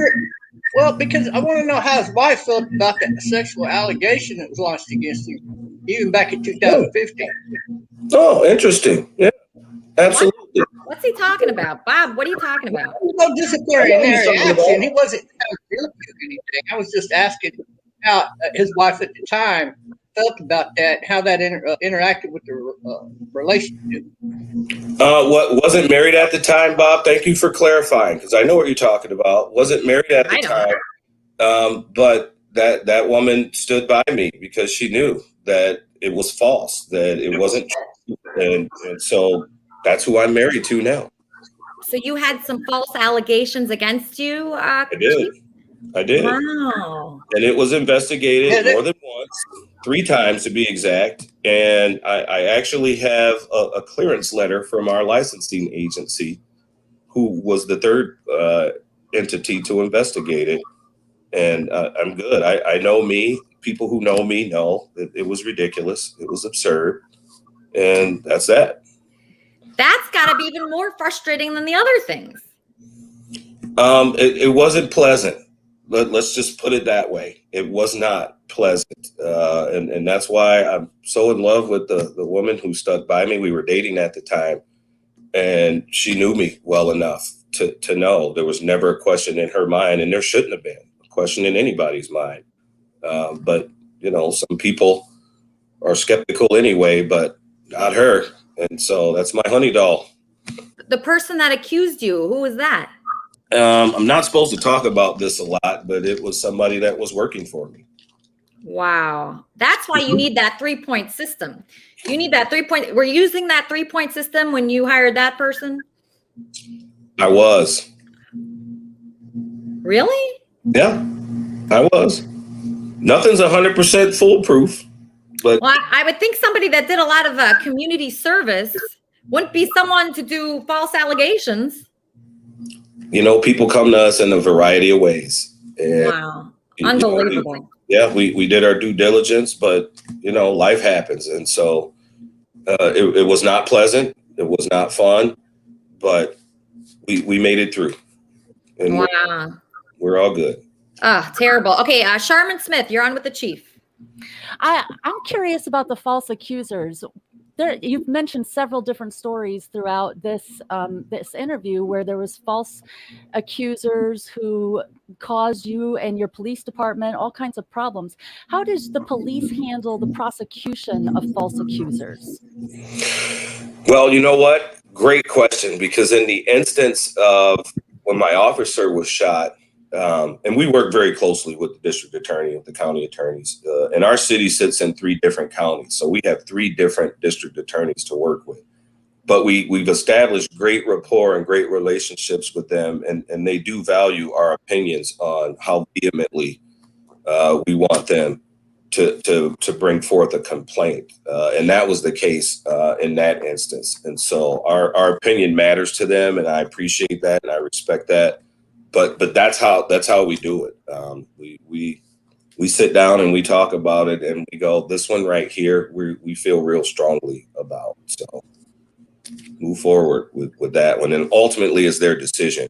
well, because I want to know how his wife felt about that sexual allegation that was launched against him, even back in 2015. Oh, interesting. Yeah, absolutely. What's he talking about? Bob, what are you talking about? There was no disciplinary action. He wasn't guilty of anything. I was just asking how his wife at the time felt about that, how that interacted with the relationship. What wasn't married at the time, Bob? Thank you for clarifying, because I know what you're talking about. Wasn't married at the time, but that woman stood by me because she knew that it was false, that it wasn't true, and so that's who I'm married to now. So you had some false allegations against you? I did. Wow. And it was investigated more than once, 3 times to be exact. And I actually have a clearance letter from our licensing agency, who was the third entity to investigate it. And I'm good. I know me. People who know me know that it was ridiculous. It was absurd. And that's that. That's got to be even more frustrating than the other things. It wasn't pleasant. Let's just put it that way. It was not pleasant. And that's why I'm so in love with the woman who stuck by me. We were dating at the time, and she knew me well enough to know there was never a question in her mind, and there shouldn't have been a question in anybody's mind. But, some people are skeptical anyway, but not her. And so that's my honey doll. The person that accused you, who was that? I'm not supposed to talk about this a lot, but it was somebody that was working for me. Wow. That's why you need that 3-point system. You need that 3-point. Were you using that 3-point system when you hired that person? I was. Really? Yeah, I was. Nothing's 100% foolproof, but well, I would think somebody that did a lot of community service wouldn't be someone to do false allegations. People come to us in a variety of ways. And, wow. Unbelievable. We did our due diligence, but, life happens. And so it was not pleasant. It was not fun, but we made it through. And wow. We're all good. Oh, terrible. Okay, Sharman Smith, you're on with the chief. I'm curious about the false accusers. You've mentioned several different stories throughout this interview where there was false accusers who caused you and your police department all kinds of problems. How does the police handle the prosecution of false accusers? Well, you know what? Great question, because in the instance of when my officer was shot, and we work very closely with the district attorney and the county attorneys. And our city sits in 3 different counties. So we have 3 different district attorneys to work with. But we've established great rapport and great relationships with them. And they do value our opinions on how vehemently we want them to bring forth a complaint. And that was the case in that instance. And so our opinion matters to them. And I appreciate that. And I respect that. But that's how we do it. We sit down and we talk about it, and we go, this one right here, we feel real strongly about. So move forward with that one, and ultimately it's their decision.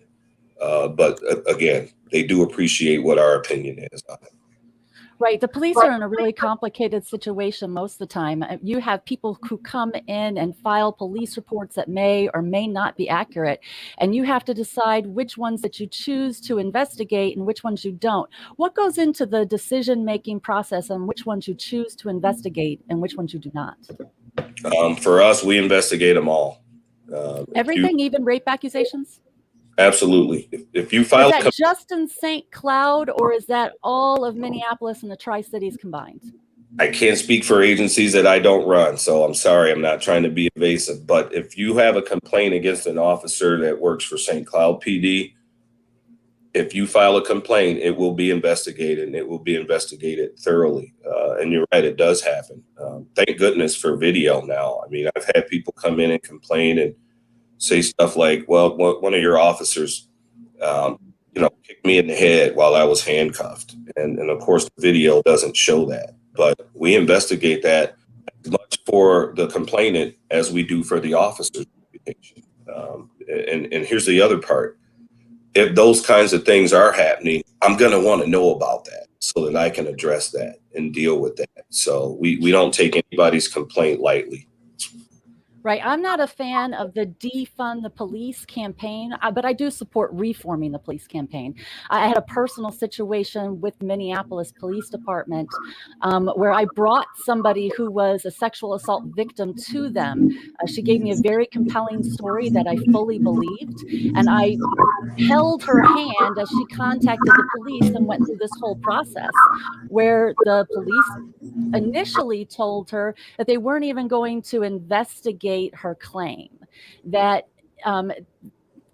But again, they do appreciate what our opinion is on it. Right. The police are in a really complicated situation most of the time. You have people who come in and file police reports that may or may not be accurate. And you have to decide which ones that you choose to investigate and which ones you don't. What goes into the decision-making process on which ones you choose to investigate and which ones you do not? For us, we investigate them all. Everything, even rape accusations? Absolutely. If you file, is that just in St. Cloud, or is that all of Minneapolis and the Tri-Cities combined? I can't speak for agencies that I don't run, so I'm sorry, I'm not trying to be evasive. But if you have a complaint against an officer that works for St. Cloud PD, if you file a complaint, it will be investigated, and it will be investigated thoroughly. And you're right, it does happen. Thank goodness for video now. I mean, I've had people come in and complain and say stuff like, well, one of your officers, kicked me in the head while I was handcuffed. And of course, the video doesn't show that. But we investigate that as much for the complainant as we do for the officer's reputation. And here's the other part. If those kinds of things are happening, I'm going to want to know about that so that I can address that and deal with that. So we don't take anybody's complaint lightly. Right. I'm not a fan of the defund the police campaign, but I do support reforming the police campaign. I had a personal situation with Minneapolis Police Department where I brought somebody who was a sexual assault victim to them. She gave me a very compelling story that I fully believed, and I held her hand as she contacted the police and went through this whole process where the police initially told her that they weren't even going to investigate her claim, that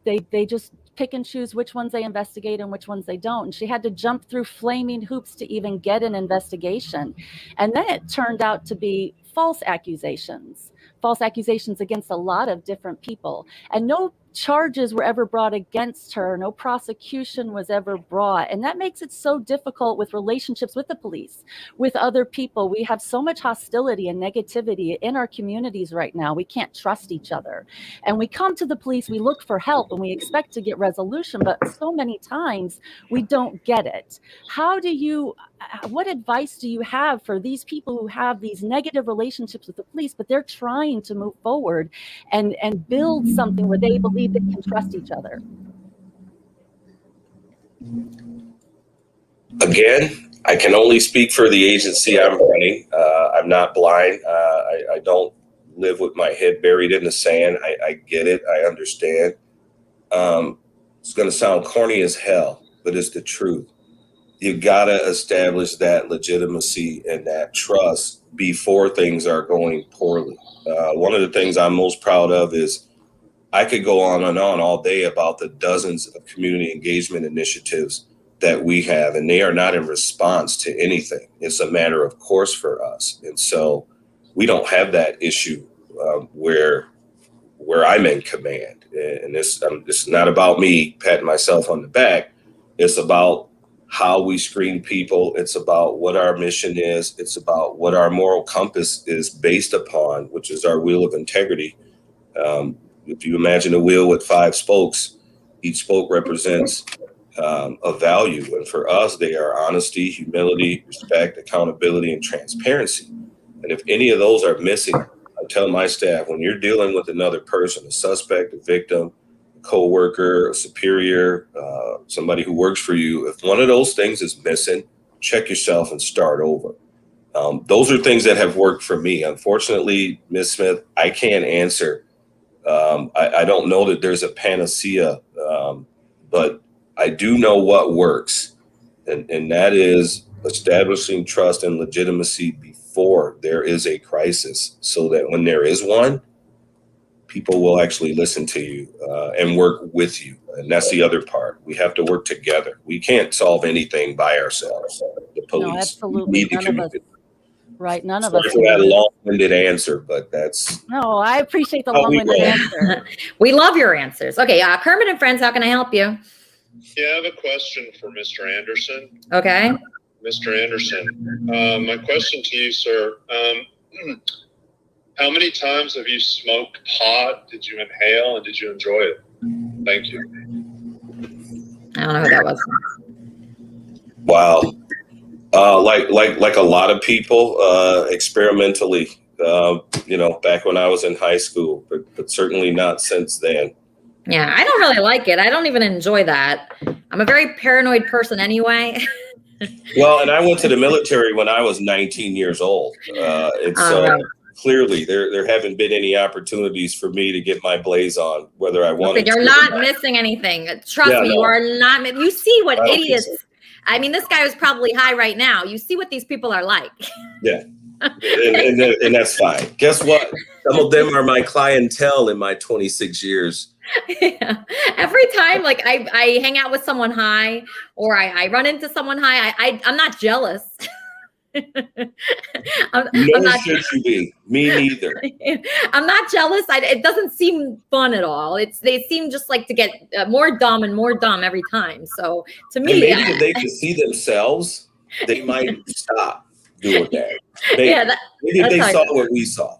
they just pick and choose which ones they investigate and which ones they don't. And she had to jump through flaming hoops to even get an investigation. And then it turned out to be false accusations against a lot of different people. And no charges were ever brought against her. No prosecution was ever brought. And that makes it so difficult with relationships with the police, with other people. We have so much hostility and negativity in our communities right now. We can't trust each other. And we come to the police, we look for help, and we expect to get resolution, but so many times we don't get it. What advice do you have for these people who have these negative relationships with the police, but they're trying to move forward and build something where they believe they can trust each other? Again, I can only speak for the agency I'm running. I'm not blind. I don't live with my head buried in the sand. I get it. I understand. It's going to sound corny as hell, but it's the truth. You got to establish that legitimacy and that trust before things are going poorly. One of the things I'm most proud of is I could go on and on all day about the dozens of community engagement initiatives that we have, and they are not in response to anything. It's a matter of course for us. And so we don't have that issue where I'm in command. And this is not about me patting myself on the back. It's about how we screen people. It's about what our mission is. It's about what our moral compass is based upon, which is our wheel of integrity. If you imagine a wheel with 5 spokes, each spoke represents a value. And for us, they are honesty, humility, respect, accountability, and transparency. And if any of those are missing, I tell my staff, when you're dealing with another person, a suspect, a victim, a coworker, a superior, somebody who works for you, if one of those things is missing, check yourself and start over. Those are things that have worked for me. Unfortunately, Ms. Smith, I can't answer. I don't know that there's a panacea, but I do know what works. And that is establishing trust and legitimacy before there is a crisis, so that when there is one, people will actually listen to you and work with you. And that's the other part. We have to work together. We can't solve anything by ourselves. The police. No, absolutely. None of us. Right. None of us. Sorry for that long-winded answer, but that's. No, I appreciate the long-winded answer. We love your answers. Okay. Kermit and Friends, how can I help you? Yeah, I have a question for Mr. Anderson. Okay. Mr. Anderson, my question to you, sir. How many times have you smoked pot? Did you inhale, and did you enjoy it? Thank you. I don't know who that was. Wow. Like a lot of people, experimentally, back when I was in high school, but certainly not since then. Yeah, I don't really like it. I don't even enjoy that. I'm a very paranoid person anyway. Well, and I went to the military when I was 19 years old. Clearly there haven't been any opportunities for me to get my blaze on, whether I wanted to. You're not missing anything. Trust me, you are not. You see what idiots. So. I mean, this guy was probably high right now. You see what these people are like. Yeah. and that's fine. Guess what? Some of them are my clientele in my 26 years. Yeah. Every time, like I hang out with someone high, or I run into someone high, I'm not jealous. I'm not, should you be. Me neither. I'm not jealous. It doesn't seem fun at all. They seem just like to get more dumb and more dumb every time. So to me, maybe if they could see themselves, they might stop doing that. Maybe if they saw what we saw.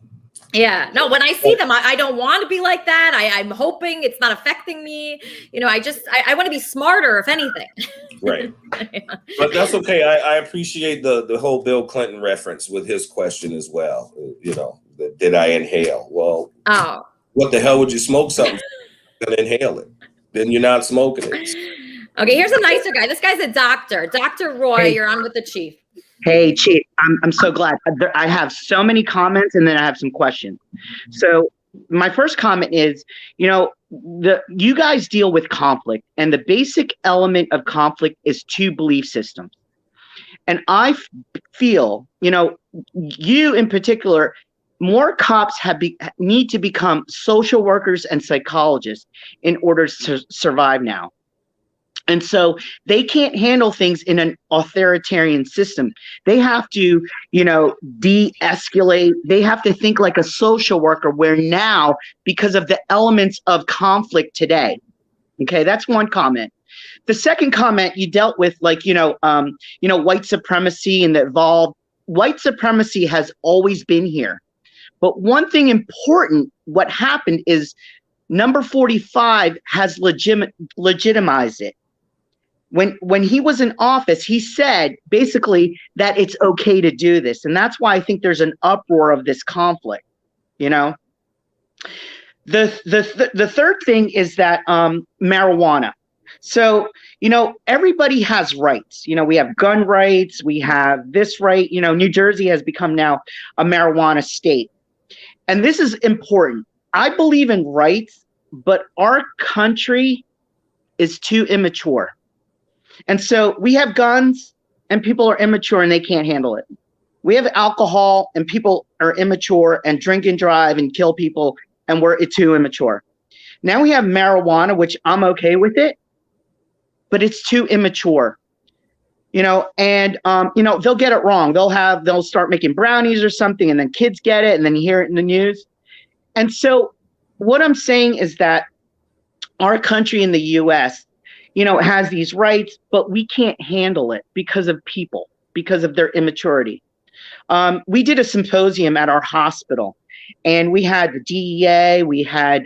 Yeah, no, when I see them, I don't want to be like that. I'm hoping it's not affecting me. I want to be smarter, if anything. Right. But that's okay. I appreciate the whole Bill Clinton reference with his question as well. Did I inhale? Well, what the hell would you smoke something and inhale it? Then you're not smoking it. Okay, here's a nicer guy. This guy's a doctor. Dr. Roy, you're on with the chief. Hey, Chief, I'm so glad. I have so many comments, and then I have some questions. So my first comment is, you guys deal with conflict, and the basic element of conflict is two belief systems. And I feel, you in particular, more cops need to become social workers and psychologists in order to survive now. And so they can't handle things in an authoritarian system. They have to, de-escalate. They have to think like a social worker, where now, because of the elements of conflict today. Okay, that's one comment. The second comment, you dealt with white supremacy and the evolved. White supremacy has always been here. But one thing important, what happened is number 45 has legitimized it. When he was in office, he said basically that it's okay to do this. And that's why I think there's an uproar of this conflict, The third thing is that marijuana. So, everybody has rights. We have gun rights. We have this right. New Jersey has become now a marijuana state. And this is important. I believe in rights, but our country is too immature. And so we have guns and people are immature and they can't handle it. We have alcohol and people are immature and drink and drive and kill people and we're too immature. Now we have marijuana, which I'm okay with it, but it's too immature. They'll get it wrong. They'll start making brownies or something and then kids get it and then you hear it in the news. And so what I'm saying is that our country in the US, has these rights, but we can't handle it because of people, because of their immaturity. We did a symposium at our hospital and we had the DEA, we had,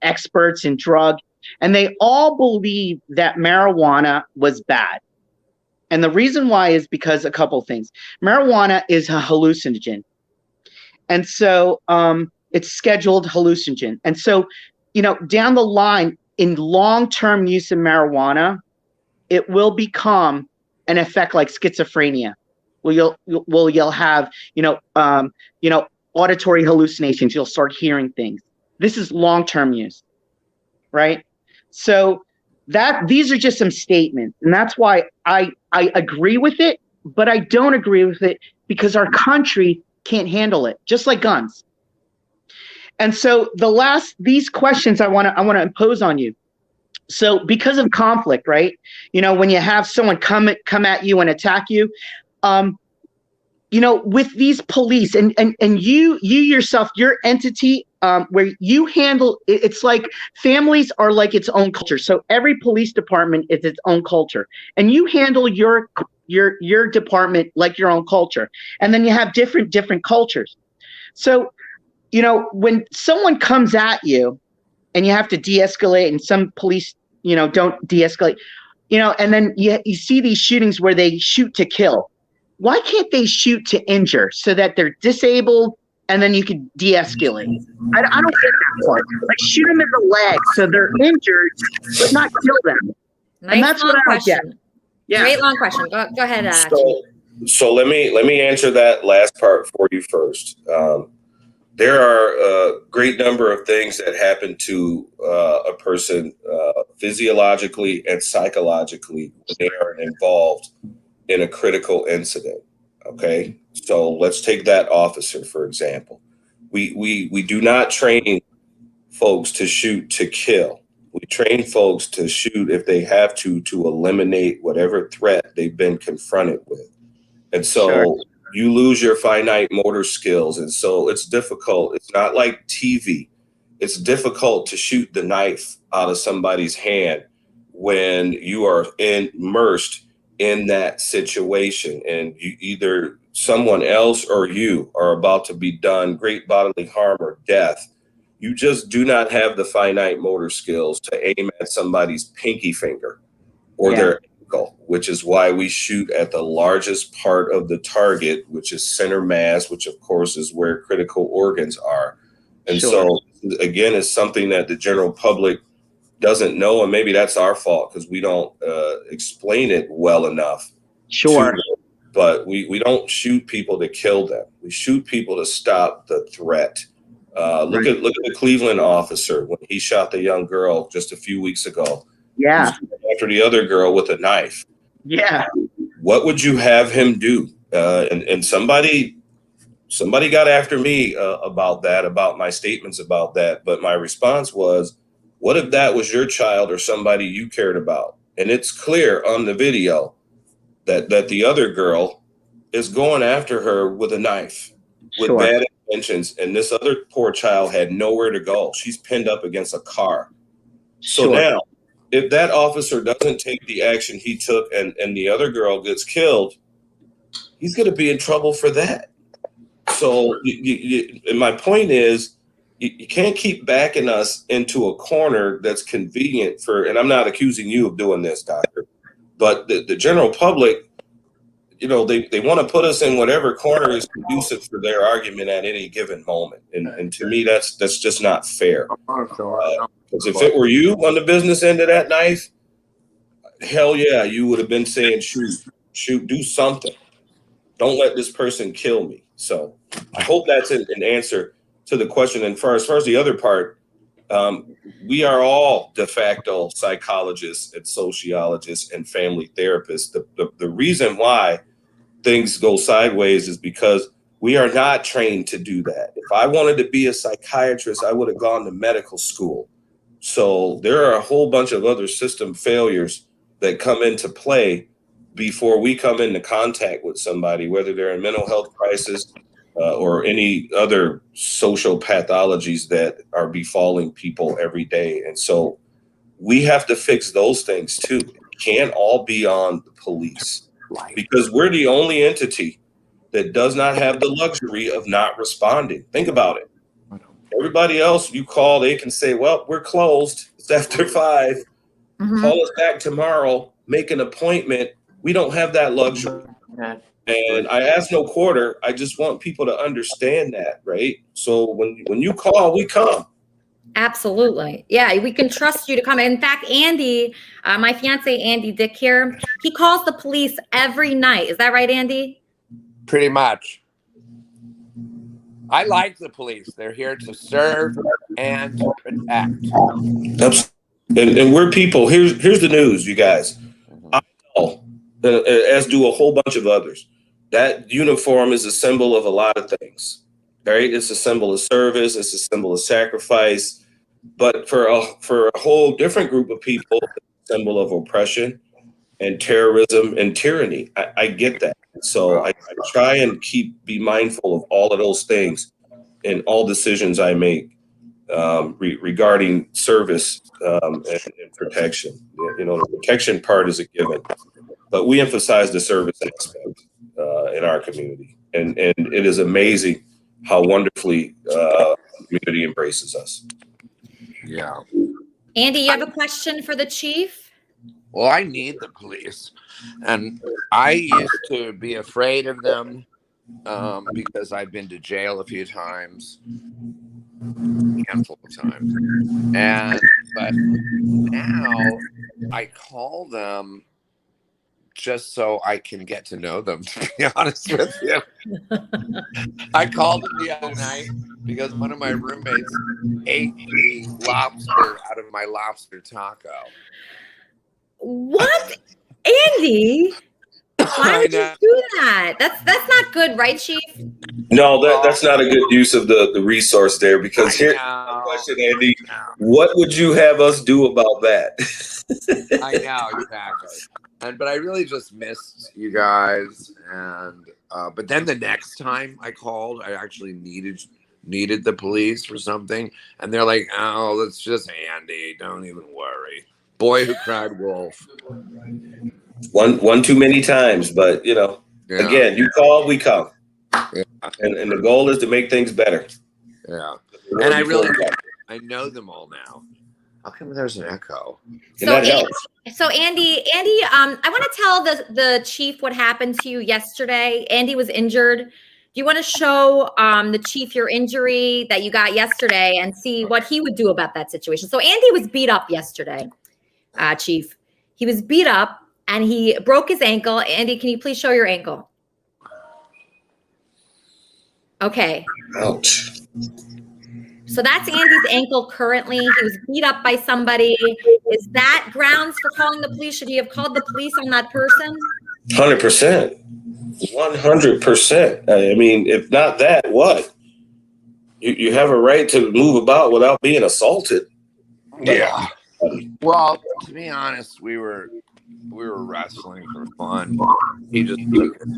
experts in drug, and they all believed that marijuana was bad. And the reason why is because a couple of things. Marijuana is a hallucinogen. And so it's scheduled hallucinogen. And so, down the line, in long-term use of marijuana, it will become an effect like schizophrenia. You'll have, auditory hallucinations. You'll start hearing things. This is long-term use, right? So these are just some statements, and that's why I agree with it, but I don't agree with it because our country can't handle it, just like guns. And so these questions I want to impose on you. So because of conflict, right? When you have someone come at you and attack you, with these police and you yourself, your entity, where you handle, it's like families are like its own culture. So every police department is its own culture, and you handle your department like your own culture, and then you have different cultures. So when someone comes at you and you have to de-escalate and some police, don't de-escalate, and then you see these shootings where they shoot to kill. Why can't they shoot to injure so that they're disabled and then you can de-escalate? I don't get that part. Like, shoot them in the leg so they're injured, but not kill them. Nice, and that's long what I don't question. get. Yeah. Great long question. Go ahead. So let me answer that last part for you first. There are a great number of things that happen to a person physiologically and psychologically when they are involved in a critical incident. Okay, so let's take that officer for example. We do not train folks to shoot to kill. We train folks to shoot if they have to eliminate whatever threat they've been confronted with. And so you lose your finite motor skills. And so it's difficult. It's not like TV. It's difficult to shoot the knife out of somebody's hand when you are immersed in that situation and you either someone else or you are about to be done great bodily harm or death. You just do not have the finite motor skills to aim at somebody's pinky finger or their ankle, which is why we shoot at the largest part of the target, which is center mass, which of course is where critical organs are. And so again, it's something that the general public doesn't know, and maybe that's our fault because we don't explain it well enough. But we don't shoot people to kill them. We shoot people to stop the threat. Look at the Cleveland officer when he shot the young girl just a few weeks ago. Yeah. After the other girl with a knife. Yeah. What would you have him do? And somebody got after me about that, about my statements about that. But my response was, what if that was your child or somebody you cared about? And it's clear on the video that the other girl is going after her with a knife with bad intentions. And this other poor child had nowhere to go. She's pinned up against a car. So now, if that officer doesn't take the action he took and the other girl gets killed, he's going to be in trouble for that. So and my point is, you can't keep backing us into a corner that's convenient for, and I'm not accusing you of doing this, doctor, but the general public, they want to put us in whatever corner is conducive for their argument at any given moment. And to me, that's just not fair. Because if it were you on the business end of that knife, hell yeah, you would have been saying, shoot, do something. Don't let this person kill me. So I hope that's an answer to the question. And as far as the other part, we are all de facto psychologists and sociologists and family therapists. The reason why things go sideways is because we are not trained to do that. If I wanted to be a psychiatrist, I would have gone to medical school. So there are a whole bunch of other system failures that come into play before we come into contact with somebody, whether they're in mental health crisis or any other social pathologies that are befalling people every day. And so we have to fix those things too. It can't all be on the police because we're the only entity that does not have the luxury of not responding. Think about it. Everybody else you call, they can say, well, we're closed. It's after 5. Call us back tomorrow, make an appointment. We don't have that luxury. And I ask no quarter. I just want people to understand that, right? So when you call, we come. Absolutely. Yeah, we can trust you to come. In fact, Andy, my fiance, Andy Dick here, he calls the police every night. Is that right, Andy? Pretty much. I like the police. They're here to serve and to protect. And we're people. Here's the news, you guys. I know, as do a whole bunch of others, that uniform is a symbol of a lot of things, right? It's a symbol of service. It's a symbol of sacrifice. But for a whole different group of people, it's a symbol of oppression and terrorism and tyranny. I get that. So I try and be mindful of all of those things in all decisions I make regarding service and protection. The protection part is a given, but we emphasize the service aspect in our community. And it is amazing how wonderfully the community embraces us. Yeah. Andy, you have a question for the chief? Well, I need the police, and I used to be afraid of them because I've been to jail a few times, a handful of times, but now I call them just so I can get to know them. To be honest with you, I called them the other night because one of my roommates ate the lobster out of my lobster taco. What, Andy? Why would you do that? That's not good, right, Chief? No, that's not a good use of the resource there, because here's the question, Andy. What would you have us do about that? I know, exactly. But I really just missed you guys. And but then the next time I called, I actually needed the police for something. And they're like, oh, it's just Andy. Don't even worry. Boy who cried wolf. One too many times, but again, you call, we come. Yeah. And the goal is to make things better. Yeah. And I know them all now. How come there's an echo? So Andy, I want to tell the chief what happened to you yesterday. Andy was injured. Do you want to show the chief your injury that you got yesterday and see what he would do about that situation? So Andy was beat up yesterday, Chief. He was beat up and he broke his ankle. Andy, can you please show your ankle? Okay. Ouch. So that's Andy's ankle currently. He was beat up by somebody. Is that grounds for calling the police? Should he have called the police on that person? 100%. 100%. I mean, if not that, what? You have a right to move about without being assaulted. Yeah. Well, to be honest, we were wrestling for fun. He just took it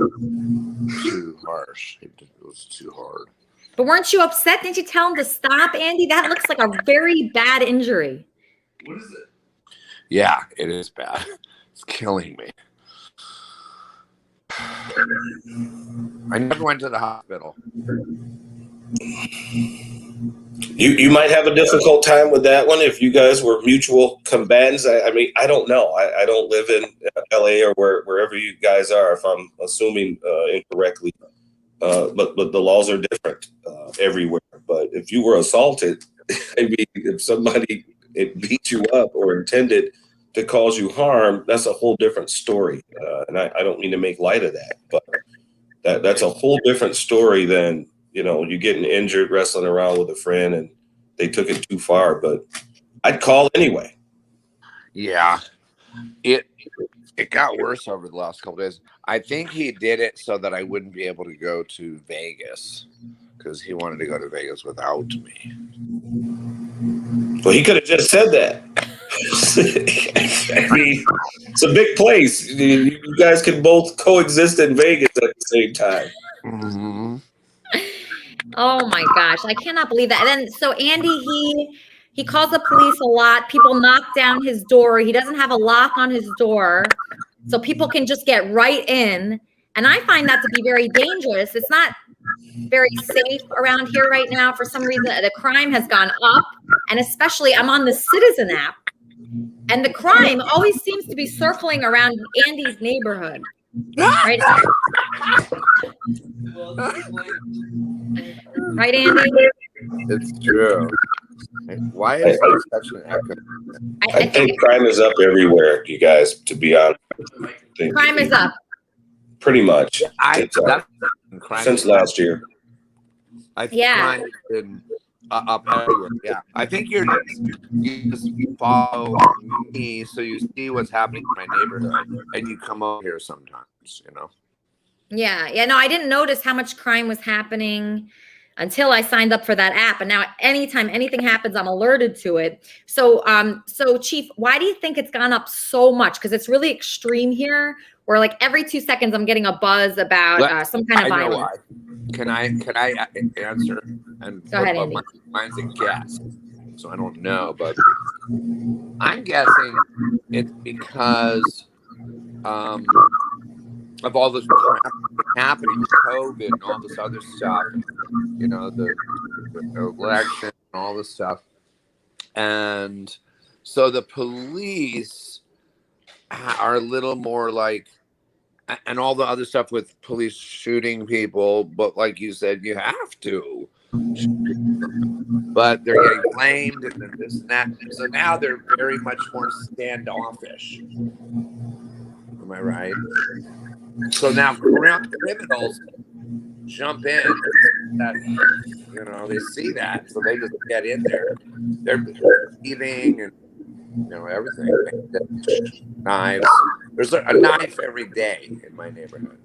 too harsh. It was too hard. But weren't you upset? Didn't you tell him to stop, Andy? That looks like a very bad injury. What is it? Yeah, it is bad. It's killing me. I never went to the hospital. You might have a difficult time with that one if you guys were mutual combatants. I mean, I don't know. I don't live in LA or wherever you guys are, if I'm assuming incorrectly. But the laws are different everywhere. But if you were assaulted, I mean, if somebody beat you up or intended to cause you harm, that's a whole different story. And I don't mean to make light of that, but that's a whole different story than, you getting injured wrestling around with a friend and they took it too far. But I'd call anyway. Yeah. It got worse over the last couple of days. I think he did it so that I wouldn't be able to go to Vegas because he wanted to go to Vegas without me. Well, he could have just said that. I mean, it's a big place. You guys can both coexist in Vegas at the same time. Mm-hmm. Oh my gosh, I cannot believe that. And then so Andy, he calls the police a lot. People knock down his door. He doesn't have a lock on his door, so people can just get right in. And I find that to be very dangerous. It's not very safe around here right now. For some reason, the crime has gone up, and especially I'm on the Citizen app, and the crime always seems to be circling around Andy's neighborhood. Right? Right, Andy? It's true. Why is there such an echo? I think crime is up everywhere, you guys, to be honest. Crime is up. Pretty much. Since last year. I think crime has been up everywhere. Yeah. I think you just follow me so you see what's happening in my neighborhood and you come over here sometimes, Yeah. No, I didn't notice how much crime was happening until I signed up for that app. And now anytime anything happens, I'm alerted to it. So Chief, why do you think it's gone up so much? Because it's really extreme here, where like every 2 seconds I'm getting a buzz about some kind of violence. Know why. Can I answer? And go ahead, Andy. Mine's a guess, so I don't know, but I'm guessing it's because of all this crap happening with COVID and all this other stuff, the election and all this stuff. And so the police are a little more like, and all the other stuff with police shooting people, but like you said, you have to. But they're getting blamed and then this and that. So now they're very much more standoffish. Am I right? So now criminals jump in. That, you know, they see that, so they just get in there. They're eating and, you know, everything. Knives. There's a knife every day in my neighborhood.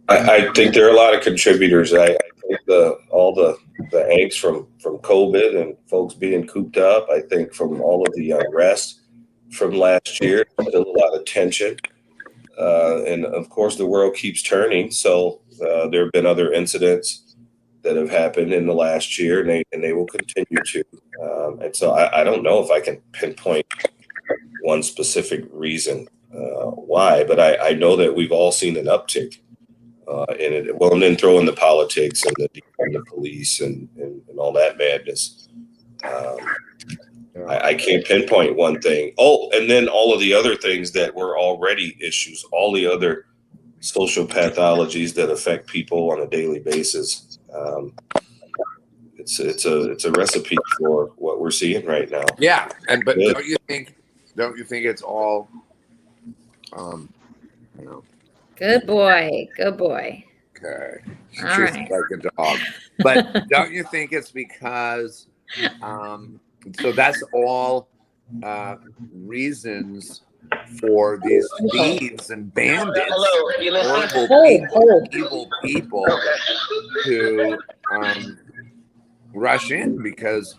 I think there are a lot of contributors. I think all the angst from COVID and folks being cooped up. I think from all of the unrest from last year, still a lot of tension. And of course, the world keeps turning. So there have been other incidents that have happened in the last year, and they will continue to. And so I don't know if I can pinpoint one specific reason why, but I know that we've all seen an uptick in it. Well, and then throw in the politics and the police and all that madness. I can't pinpoint one thing. Oh, and then all of the other things that were already issues, all the other social pathologies that affect people on a daily basis. It's a recipe for what we're seeing right now. Yeah, but don't you think it's all, you know? Good boy. Good boy. Okay. She's All right. like a dog. But don't you think it's because, so that's all reasons for these thieves and bandits, horrible evil people to rush in because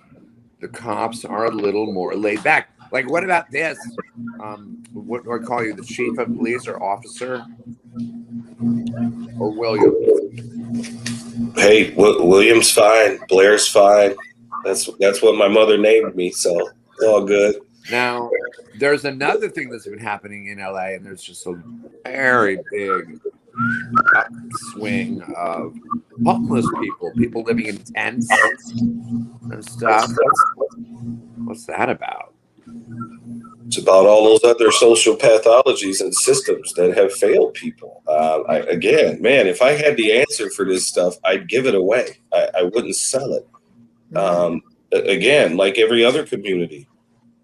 the cops are a little more laid back. Like, what about this? What do I call you? The chief of police or officer? Or William? Hey, William's fine. Blair's fine. That's what my mother named me, so it's all good. Now, there's another thing that's been happening in LA, and there's just a very big upswing of homeless people living in tents and stuff. What's that about? It's about all those other social pathologies and systems that have failed people. Again, man, if I had the answer for this stuff, I'd give it away. I wouldn't sell it. Again, like every other community,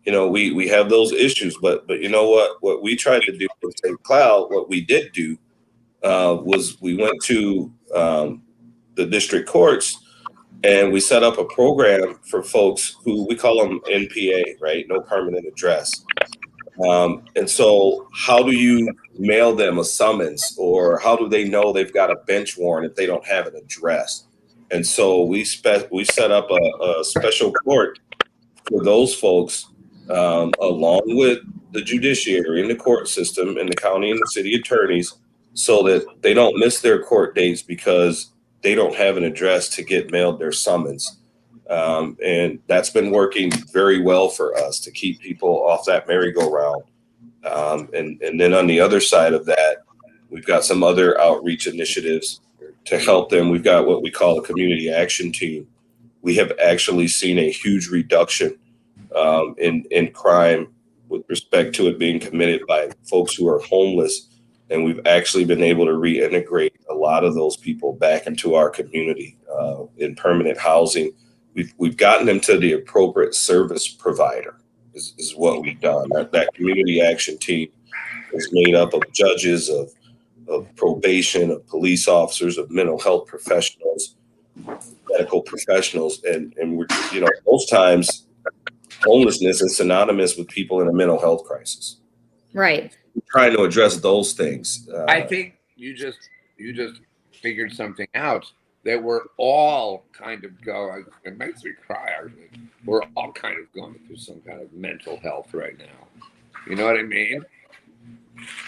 you know, we have those issues, but you know what we tried to do with St. Cloud, what we did do was we went to the district courts and we set up a program for folks who we call them NPA, right? No permanent address. And so how do you mail them a summons, or how do they know they've got a bench warrant if they don't have an address? And so we set up a special court for those folks, along with the judiciary and the court system and the county and the city attorneys, so that they don't miss their court dates because they don't have an address to get mailed their summons. And that's been working very well for us to keep people off that merry-go-round. And then on the other side of that, we've got some other outreach initiatives to help them. We've got what we call a community action team. We have actually seen a huge reduction in crime with respect to it being committed by folks who are homeless. And we've actually been able to reintegrate a lot of those people back into our community in permanent housing. We've gotten them to the appropriate service provider is what we've done. That community action team is made up of judges, of probation, of police officers, of mental health professionals, medical professionals. And we're, you know, most times homelessness is synonymous with people in a mental health crisis. Right. We're trying to address those things. I think you just figured something out. That we're all kind of going, it makes me cry, actually. We're all kind of going through some kind of mental health right now. You know what I mean?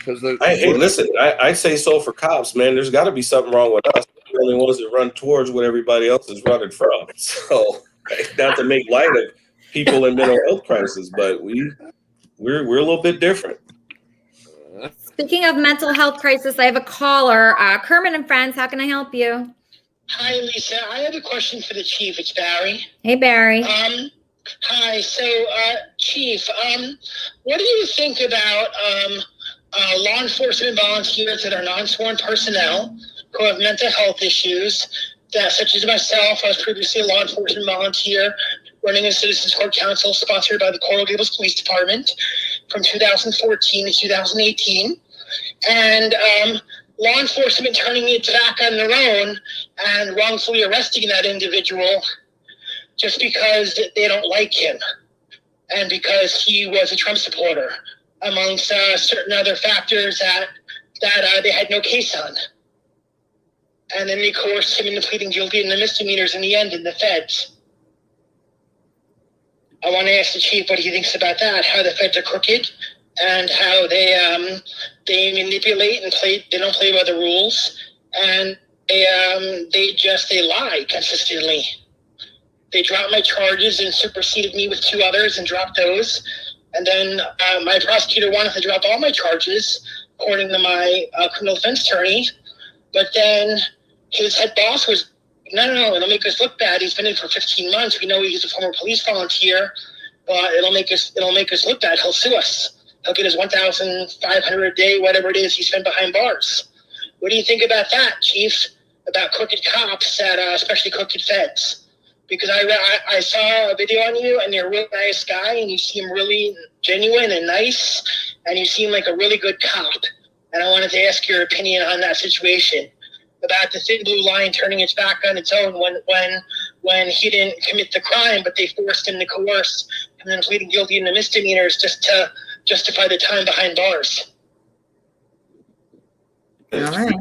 Hey, listen, I say so for cops, man. There's got to be something wrong with us. We're the only ones that run towards what everybody else is running from. So, not to make light of people in mental health crisis, but we're a little bit different. Speaking of mental health crisis, I have a caller. Kermit and Friends, how can I help you? Hi, Lisa. I have a question for the chief. It's Barry. Hey, Barry. Hi. So, Chief, what do you think about law enforcement volunteers that are non-sworn personnel who have mental health issues, that, such as myself? I was previously a law enforcement volunteer running a Citizens Court Council sponsored by the Coral Gables Police Department from 2014 to 2018. And law enforcement turning its back on their own and wrongfully arresting that individual just because they don't like him and because he was a Trump supporter, amongst certain other factors that they had no case on. And then they coerced him into pleading guilty in the misdemeanors in the end in the feds. I want to ask the chief what he thinks about that, how the feds are crooked and how they manipulate and they don't play by the rules, and they lie consistently. They dropped my charges and superseded me with 2 others and dropped those. And then my prosecutor wanted to drop all my charges, according to my criminal defense attorney. But then his head boss was, no, it'll make us look bad. He's been in for 15 months. We know he's a former police volunteer, but it'll make us look bad. He'll sue us. He'll get his $1,500 a day, whatever it is he spent behind bars. What do you think about that, Chief? About crooked cops, especially crooked feds? Because I saw a video on you, and you're a really nice guy, and you seem really genuine and nice, and you seem like a really good cop. And I wanted to ask your opinion on that situation, about the Thin Blue Line turning its back on its own when he didn't commit the crime, but they forced him to coerce and then pleading guilty in the misdemeanors just to justify the time behind bars. All right.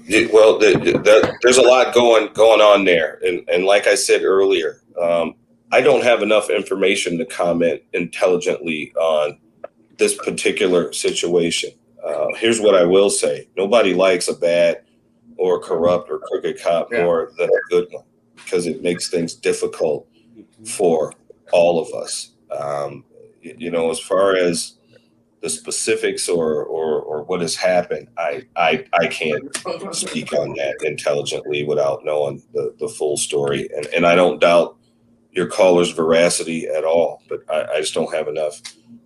There's a lot going on there, and like I said earlier, I don't have enough information to comment intelligently on this particular situation. Here's what I will say: nobody likes a bad or corrupt or crooked cop more than a good one, because it makes things difficult for all of us. As far as the specifics or what has happened, I can't speak on that intelligently without knowing the full story. And I don't doubt your caller's veracity at all, but I just don't have enough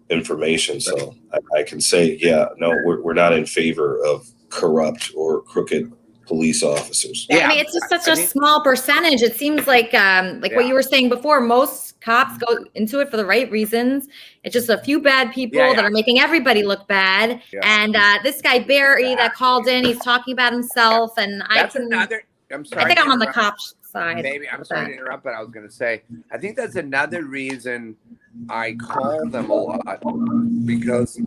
information. So I can say, we're not in favor of corrupt or crooked police officers. I mean, it's just such a small percentage. It seems like what you were saying before, most cops go into it for the right reasons. It's just a few bad people that are making everybody look bad. Yeah. And this guy, Barry, that called in, he's talking about himself. And I'm sorry. I think I'm on the cop's side. Maybe I'm sorry to interrupt, but I was going to say, I think that's another reason I call them a lot, because,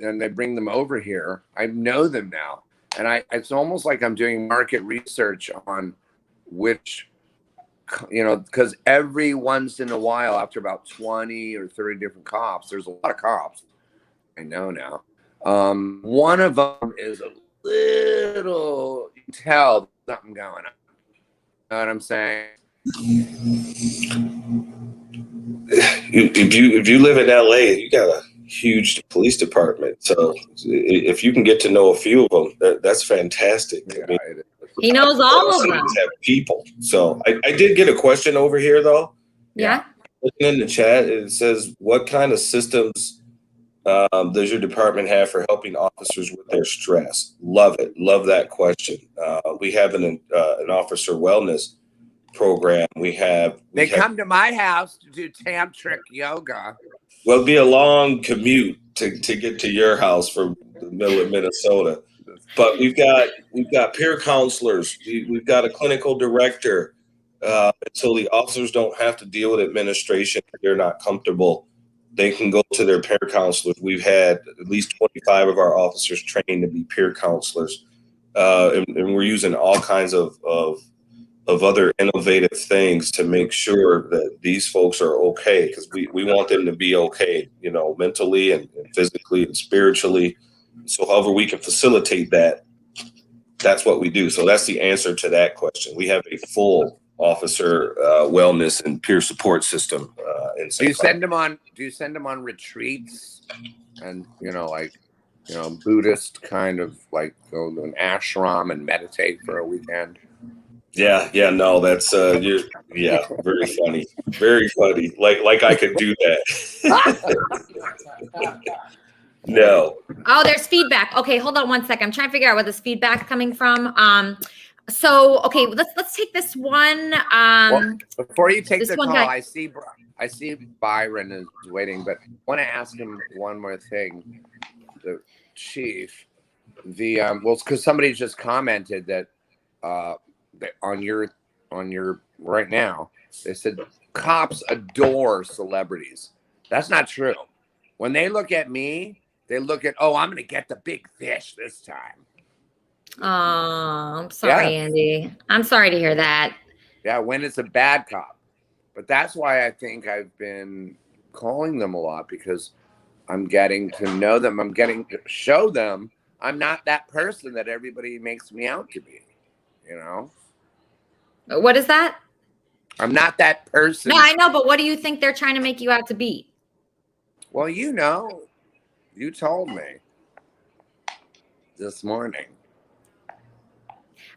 and they bring them over here. I know them now. And it's almost like I'm doing market research on which, because every once in a while, after about 20 or 30 different cops, there's a lot of cops. I know now. One of them is a little, you can tell something going on. You know what I'm saying? If you live in LA, you got a huge police department. So if you can get to know a few of them, that's fantastic. Yeah, I mean, he knows all of them. Have people. So I did get a question over here, though. Yeah. Looking in the chat, it says, what kind of systems does your department have for helping officers with their stress? Love it. Love that question. We have an officer wellness program. They come to my house to do tantric yoga. Well, it'd be a long commute to get to your house from the middle of Minnesota. But we've got peer counselors. We've got a clinical director. So the officers don't have to deal with administration if they're not comfortable. They can go to their peer counselors. We've had at least 25 of our officers trained to be peer counselors. And we're using all kinds of other innovative things to make sure that these folks are okay, because we want them to be okay, mentally and physically and spiritually. So however we can facilitate that, that's what we do. So that's the answer to that question. We have a full officer wellness and peer support system. Do you send them on retreats and, Buddhist kind of like go to an ashram and meditate for a weekend? Yeah, no, that's very funny. Very funny. Like I could do that. No. Oh, there's feedback. Okay, hold on one second. I'm trying to figure out where this feedback's coming from. So okay, let's take this one. Well, before you take this the one call, guy- I see Byron is waiting, but I want to ask him one more thing. The chief, because somebody just commented that that on your right now, they said cops adore celebrities. That's not true. When they look at me, they look at, I'm going to get the big fish this time. Oh, I'm sorry, Andy. I'm sorry to hear that. Yeah, when it's a bad cop. But that's why I think I've been calling them a lot, because I'm getting to know them. I'm getting to show them I'm not that person that everybody makes me out to be, you know? What is that? I'm not that person. No, I know, but what do you think they're trying to make you out to be? Well, you know, you told me this morning.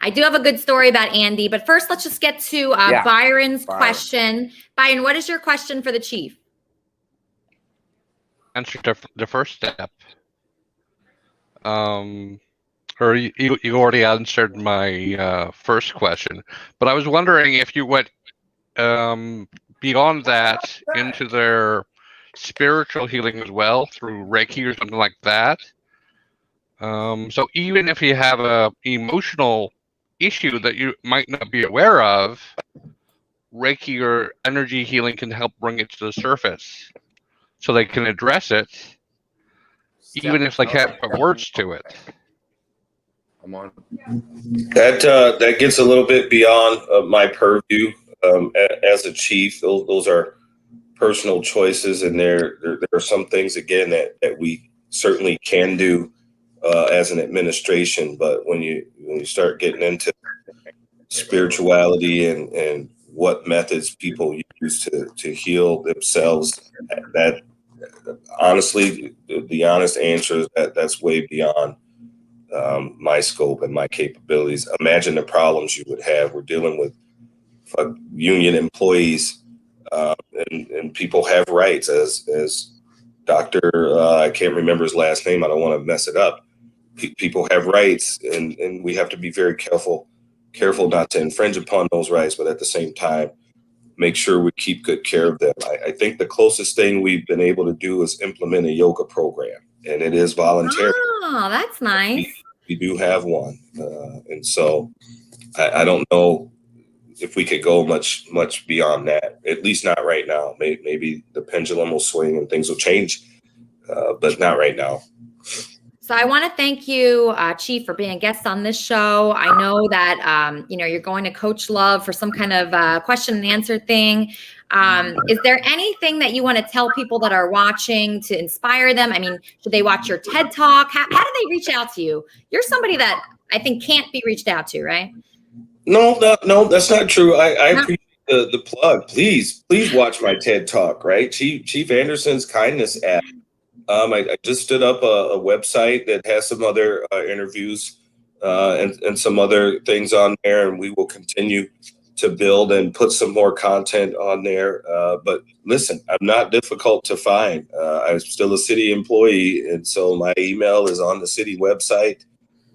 I do have a good story about Andy, but first let's just get to Byron's question. Byron, what is your question for the chief? Answer the first step. Or you already answered my first question, but I was wondering if you went beyond that into their spiritual healing as well through Reiki or something like that. So even if you have a emotional issue that you might not be aware of, Reiki or energy healing can help bring it to the surface so they can address it, even if they can't put words to it. I'm on. That gets a little bit beyond my purview as a chief. Those are personal choices, and there are some things again that we certainly can do as an administration. But when you start getting into spirituality and what methods people use to heal themselves, that honestly, the honest answer is that's way beyond my scope and my capabilities. Imagine the problems you would have. We're dealing with union employees, and people have rights. As Dr. I can't remember his last name. I don't want to mess it up. People have rights, and we have to be very careful not to infringe upon those rights, but at the same time, make sure we keep good care of them. I think the closest thing we've been able to do is implement a yoga program, and it is voluntary. Oh, that's nice. We do have one, and so I don't know if we could go much beyond that. At least not right now. Maybe the pendulum will swing and things will change, but not right now. So I want to thank you, Chief, for being a guest on this show. I know that you're going to Coach Love for some kind of question and answer thing. Is there anything that you want to tell people that are watching to inspire them? I mean, should they watch your TED Talk? How do they reach out to you? You're somebody that I think can't be reached out to, right? No, that's not true. I appreciate the plug. Please watch my TED Talk, right? Chief Anderson's Kindness app. I just stood up a website that has some other interviews and some other things on there, and we will continue to build and put some more content on there. But listen, I'm not difficult to find. I'm still a city employee, and so my email is on the city website.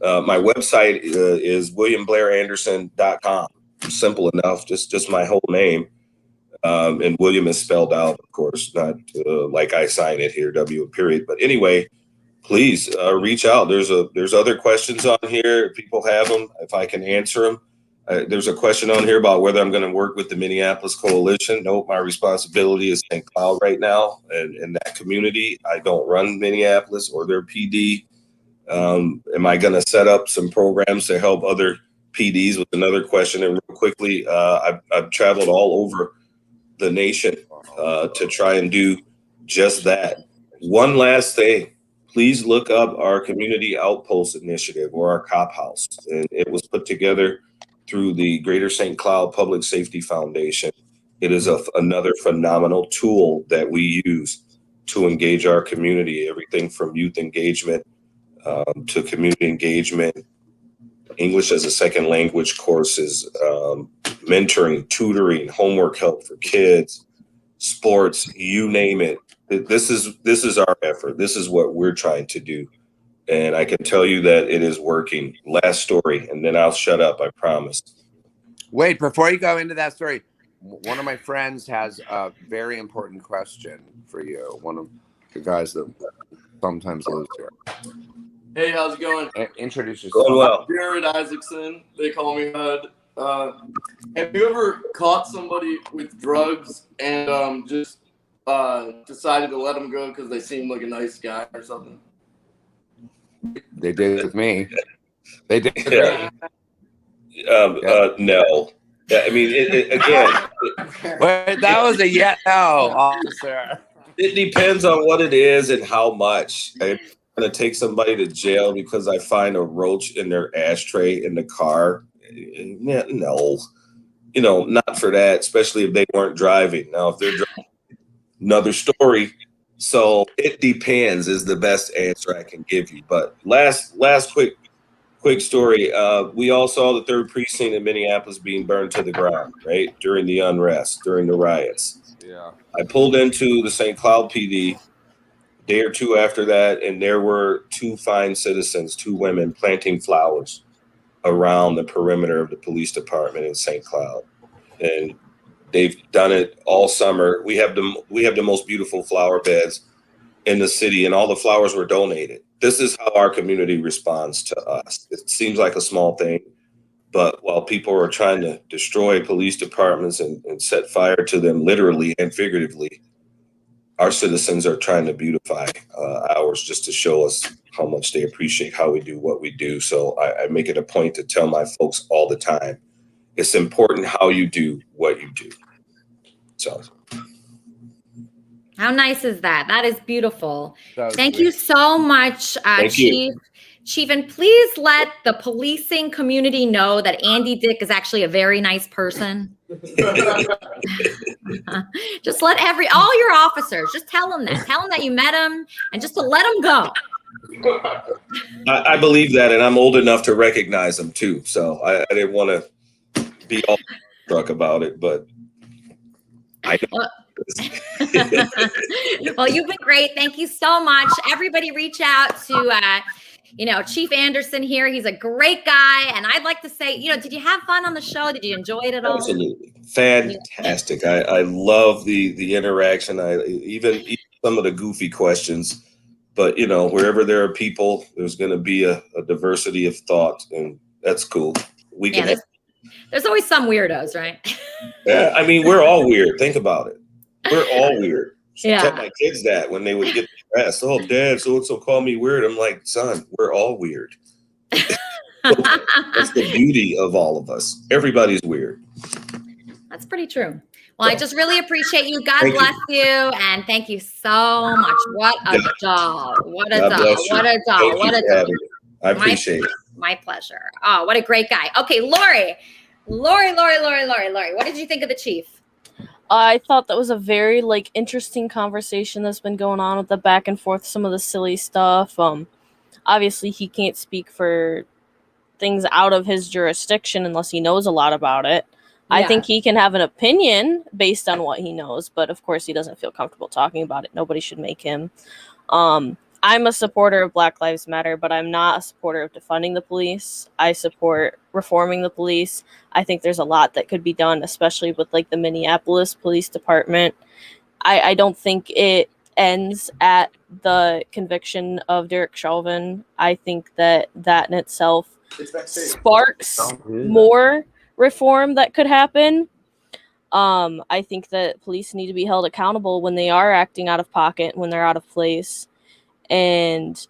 My website is williamblairanderson.com. Simple enough, just my whole name. And William is spelled out, of course, not like I sign it here, W period. But anyway, please reach out. There's other questions on here. If people have them, if I can answer them. There's a question on here about whether I'm going to work with the Minneapolis Coalition. No, my responsibility is St. Cloud right now, and in that community, I don't run Minneapolis or their PD. Am I going to set up some programs to help other PDs? With another question, and real quickly, I've traveled all over the nation to try and do just that. One last thing, please look up our Community Outpost initiative, or our Cop House. And it was put together through the Greater St. Cloud Public Safety Foundation. It is another phenomenal tool that we use to engage our community, everything from youth engagement to community engagement, English as a second language courses, mentoring, tutoring, homework help for kids, sports, you name it. This is our effort. This is what we're trying to do. And I can tell you that it is working. Last story, and then I'll shut up, I promise. Wait, before you go into that story, one of my friends has a very important question for you. One of the guys that sometimes lives here. Hey, how's it going? Introduce yourself. Going well. Jared Isaacson. They call me HUD. Have you ever caught somebody with drugs and just decided to let them go because they seemed like a nice guy or something? They did it with me. They did it with me. No. I mean, again. Wait, that was a no, officer. It depends on what it is and how much. I'm going to take somebody to jail because I find a roach in their ashtray in the car. No. Not for that, especially if they weren't driving. Now, if they're driving, another story. So it depends is the best answer I can give you. But last quick story. We all saw the 3rd precinct in Minneapolis being burned to the ground, right? During the unrest, during the riots. Yeah. I pulled into the St. Cloud PD a day or two after that, and there were 2 fine citizens, 2 women planting flowers around the perimeter of the police department in St. Cloud. And they've done it all summer. We have the most beautiful flower beds in the city, and all the flowers were donated. This is how our community responds to us. It seems like a small thing, but while people are trying to destroy police departments and set fire to them literally and figuratively, our citizens are trying to beautify ours just to show us how much they appreciate how we do what we do. So I make it a point to tell my folks all the time, it's important how you do what you do. So. How nice is that? That is beautiful. Thank great. you so much, Thank Chief. you. Chief, and please let the policing community know that Andy Dick is actually a very nice person. Just let all your officers, just tell them that. Tell them that you met him and just to let him go. I believe that, and I'm old enough to recognize them too. So I didn't want to be all struck about it, but I know. Well, you've been great. Thank you so much. Everybody reach out to Chief Anderson here. He's a great guy. And I'd like to say, did you have fun on the show? Did you enjoy it at all? Absolutely. Fantastic. I love the interaction. I even some of the goofy questions, but wherever there are people, there's going to be a diversity of thought, and that's cool. There's always some weirdos, right? Yeah. I mean, we're all weird. Think about it. We're all weird. Yeah. Tell my kids that when they would get depressed. Oh, Dad, so call me weird. I'm like, son, we're all weird. That's the beauty of all of us. Everybody's weird. That's pretty true. Well, I just really appreciate you. God bless you. And thank you so much. What a doll. What a doll. What a doll. What a doll. I appreciate it. My pleasure. Oh, what a great guy. Okay, Lori. What did you think of the Chief? I thought that was a very interesting conversation that's been going on with the back and forth, some of the silly stuff. Obviously he can't speak for things out of his jurisdiction unless he knows a lot about it. Yeah. I think he can have an opinion based on what he knows, but of course he doesn't feel comfortable talking about it. Nobody should make him. I'm a supporter of Black Lives Matter, but I'm not a supporter of defunding the police. I support reforming the police. I think there's a lot that could be done, especially with the Minneapolis Police Department. I don't think it ends at the conviction of Derek Chauvin. I think that in itself sparks more reform that could happen. I think that police need to be held accountable when they are acting out of pocket, when they're out of place. And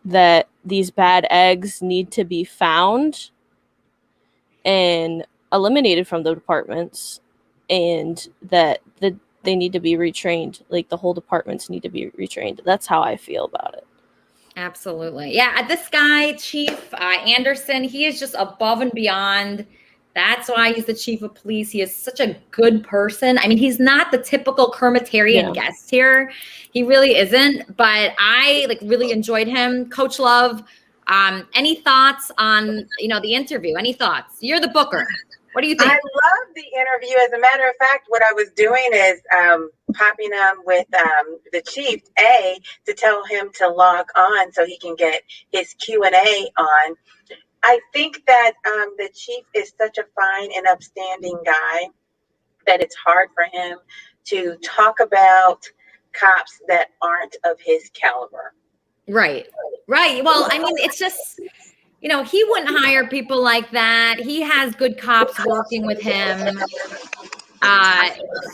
that these bad eggs need to be found and eliminated from the departments, and that they need to be retrained. The whole departments need to be retrained. That's how I feel about it. Absolutely. Yeah, this guy, Chief Anderson, he is just above and beyond. That's why he's the chief of police. He is such a good person. I mean, he's not the typical Kermitarian guest here. He really isn't. But I really enjoyed him. Coach Love, Any thoughts on, the interview? Any thoughts? You're the booker. What do you think? I love the interview. As a matter of fact, what I was doing is popping with the chief, to tell him to log on so he can get his Q&A on. I think that the chief is such a fine and upstanding guy that it's hard for him to talk about cops that aren't of his caliber. Right. Well, I mean, it's just, he wouldn't hire people like that. He has good cops working with him.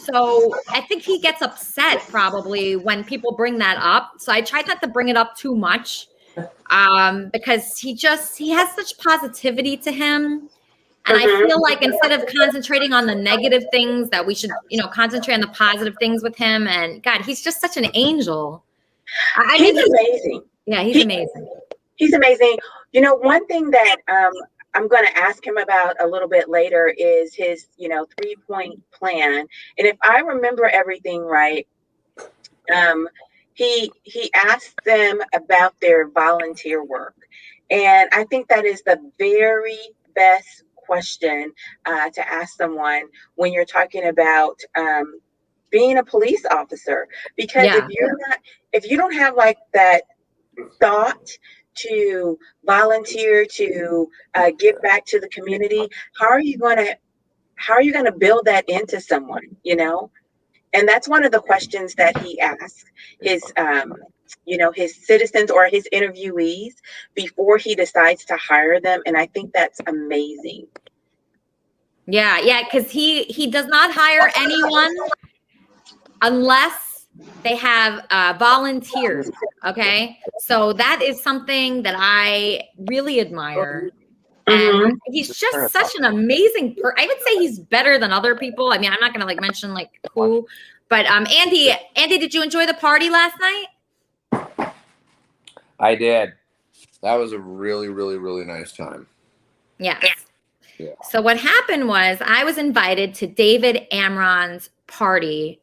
So I think he gets upset probably when people bring that up. So I tried not to bring it up too much because he has such positivity to him. And I feel like instead of concentrating on the negative things, that we should, concentrate on the positive things with him. And God, he's just such an angel. He's amazing. Yeah, he's amazing. He's amazing. One thing that I'm going to ask him about a little bit later is his, 3-point plan. And if I remember everything right, he asked them about their volunteer work. And I think that is the very best question to ask someone when you're talking about being a police officer, because if you don't have like that thought to volunteer, to give back to the community, how are you going to build that into someone, And that's one of the questions that he asks his his citizens or his interviewees before he decides to hire them. And I think that's amazing. Yeah, because he does not hire anyone unless they have volunteers. Okay, so that is something that I really admire. And he's just such an amazing I would say he's better than other people. I mean, I'm not going to mention who, but Andy, did you enjoy the party last night? I did. That was a really, really, really nice time. Yes. Yeah. So what happened was I was invited to David Amron's party.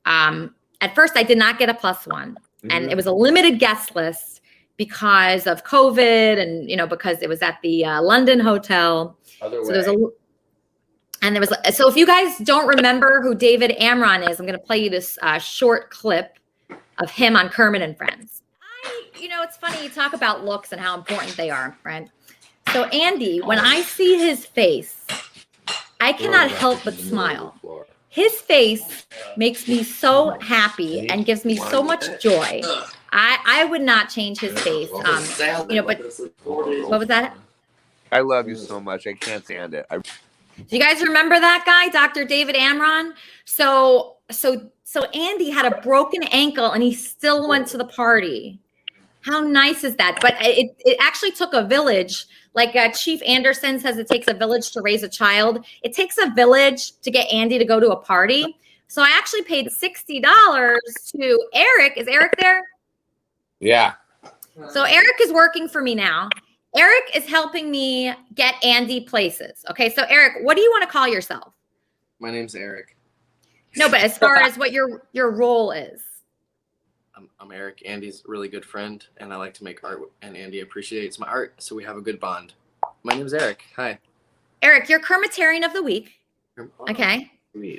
At first, I did not get a +1, and it was a limited guest list because of COVID, and because it was at the London hotel. So if you guys don't remember who David Amron is, I'm going to play you this short clip of him on Kermit and Friends. It's funny you talk about looks and how important they are, right? So Andy, when I see his face, I cannot help but smile. His face makes me so happy and gives me so much joy. I would not change his face. But what was that? I love you so much. I can't stand it. Do you guys remember that guy, Dr. David Amron? So Andy had a broken ankle and he still went to the party. How nice is that? But it actually took a village. Like Chief Anderson says, it takes a village to raise a child. It takes a village to get Andy to go to a party. So I actually paid $60 to Eric. Is Eric there? Yeah. So Eric is working for me now. Eric is helping me get Andy places. Okay, so Eric, what do you want to call yourself? My name's Eric. No, but as far as what your role is. I'm Eric, Andy's a really good friend, and I like to make art, and Andy appreciates my art, so we have a good bond. My name's Eric. Hi. Eric, you're Kermitarian of the Week. Okay.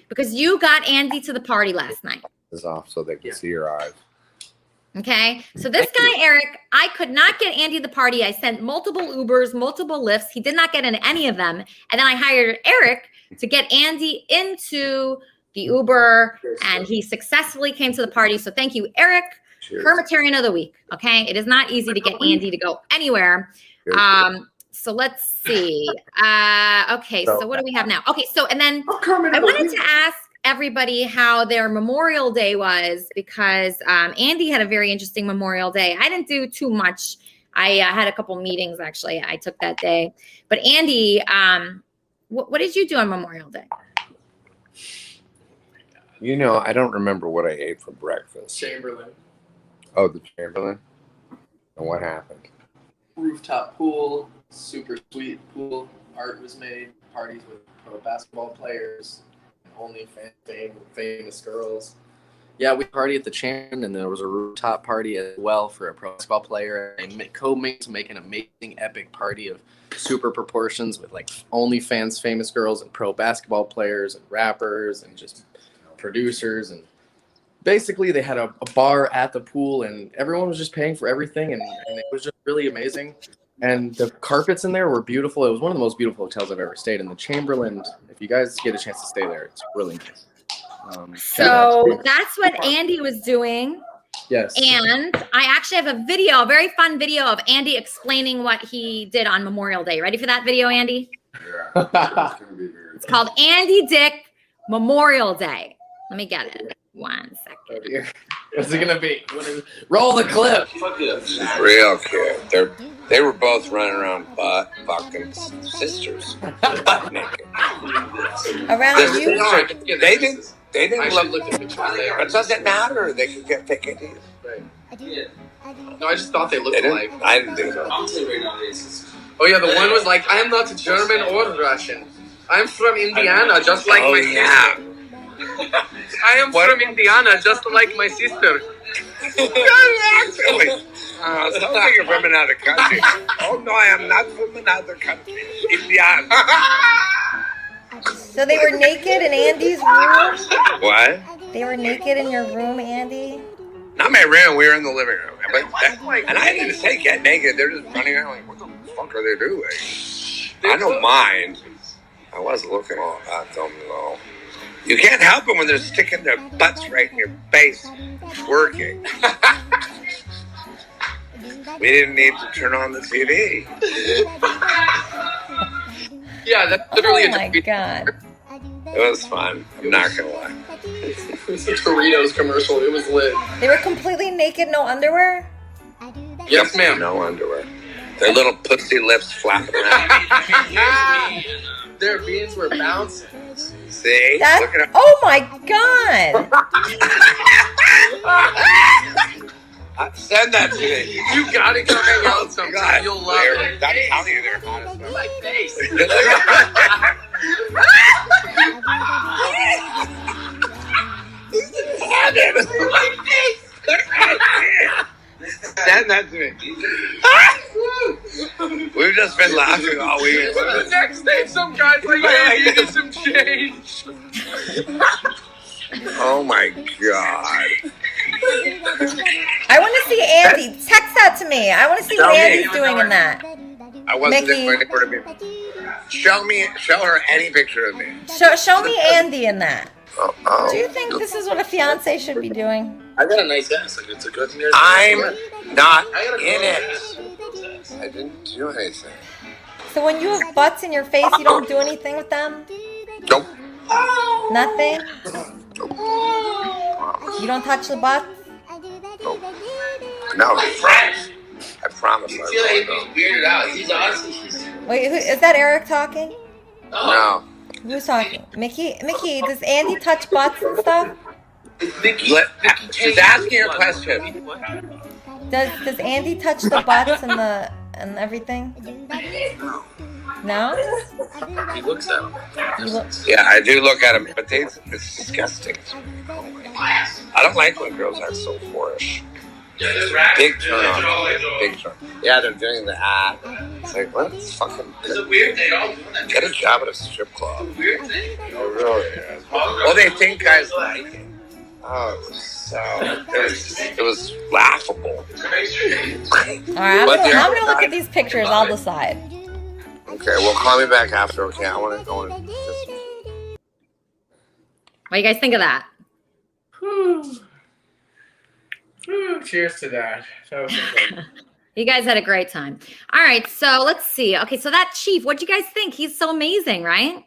Because you got Andy to the party last night. Is off so they can see your eyes. Okay. So this guy, Eric, I could not get Andy to the party. I sent multiple Ubers, multiple lifts. He did not get in any of them. And then I hired Eric to get Andy into the Uber, and he successfully came to the party. So thank you, Eric. Cheers. Kermitarian of the Week. Okay. It is not easy to get Andy to go anywhere. So let's see. Okay. So what do we have now? Okay. So, and then I wanted to ask everybody how their Memorial Day was, because Andy had a very interesting Memorial Day. I didn't do too much. I had a couple meetings actually I took that day. But Andy, what did you do on Memorial Day? I don't remember what I ate for breakfast. Chamberlain. Oh, the Chamberlain? And what happened? Rooftop pool, super sweet pool. Art was made, parties with pro basketball players, only famous girls. Yeah, we party at the Chamber, and there was a rooftop party as well for a pro basketball player. And co-made to make an amazing, epic party of super proportions with like OnlyFans famous girls and pro basketball players and rappers and just producers. And basically, they had a bar at the pool, and everyone was just paying for everything, and it was just really amazing. And the carpets in there were beautiful. It was one of the most beautiful hotels I've ever stayed in. The Chamberlain, if you guys get a chance to stay there, it's really nice. So that's what Andy was doing. Yes. And I actually have a video, a very fun video of Andy explaining what he did on Memorial Day. Ready for that video, Andy? Yeah. It's called Andy Dick Memorial Day. Let me get it. 1 second. What's it gonna be? Roll the clip. Real cute. They were both running around fucking sisters, butt naked. Around you? They didn't look. It doesn't matter. They could get picketed. Right. No, I just thought they looked alike. I didn't think so. Oh yeah, the one was like, I'm not German or Russian. I'm from Indiana, just like my sister. I am from Indiana, just like my sister. Actually, sounds like you're from another country. Oh no, I am not from another country. Indiana. So they were naked in Andy's room? What? They were naked in your room, Andy? Not my room. We were in the living room. And I didn't say get naked. They're just running around like, what the fuck are they doing? I don't mind. I was looking at them though. You can't help it when they're sticking their butts right in your face, working. We didn't need to turn on the TV. Yeah, that's literally Oh my god. It was fun. I'm not gonna lie. It was a Doritos commercial. It was lit. They were completely naked, no underwear? Yes, ma'am. No underwear. Their little pussy lips flapping around. Their beans were bouncing. See? That, Look at oh my god! Send that to me. You gotta come hang out sometime. You'll love it. I'm telling you, they're hot as fuck. My face. Send that to me. We've just been laughing all week. The next day, some guy's like, hey, you need some change. Oh my god. I want to see Andy. Text that to me. I want to see what Andy's doing in that. I wasn't Mickey. waiting for it to be. Show her any picture of me. Show me Andy in that. Oh. Do you think this is what a fiance should be doing? I got a nice ass. Like, it's a good thing. I'm not in it. I didn't do anything. So when you have butts in your face, you don't do anything with them? Nope. Nothing? You don't touch the butts? No. I promise. You feel like he's weirded out. He's honestly. Wait, is that Eric talking? No. Who's talking? Mickey, does Andy touch butts and stuff? She's asking her question. Does Andy touch the butts and everything? No? He looks at him. Yeah, I do look at him, but it's disgusting. I don't like when girls are so boorish. Big turn on. Big turn. Yeah, they're doing the act. It's like, what? It's fucking. It's a weird thing. All doing that. Get a job at a strip club. It's a weird thing. It really is. Well, they think guys like it. Oh, so it was laughable. All right, I'm gonna look at these pictures. I'll decide. Okay, well, call me back after. Okay, I want to go and just. What do you guys think of that? Cheers to that. That was good. You guys had a great time. All right, so let's see. Okay, so that chief, what'd you guys think? He's so amazing, right?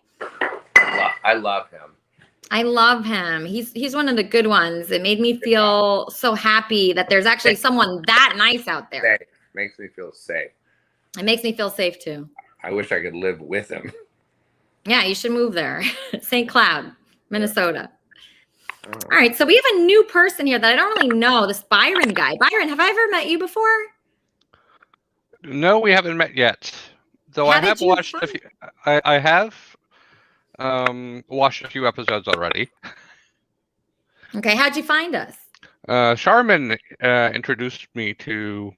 I love him. I love him. He's one of the good ones. It made me feel so happy that there's actually someone that nice out there. Safe. Makes me feel safe. It makes me feel safe too. I wish I could live with him. Yeah, you should move there. St. Cloud, Minnesota. All right, so we have a new person here that I don't really know, this Byron guy. Byron, have I ever met you before? No, we haven't met yet. Though I have watched a few. I have watched a few episodes already. Okay, how'd you find us? Charmin introduced me to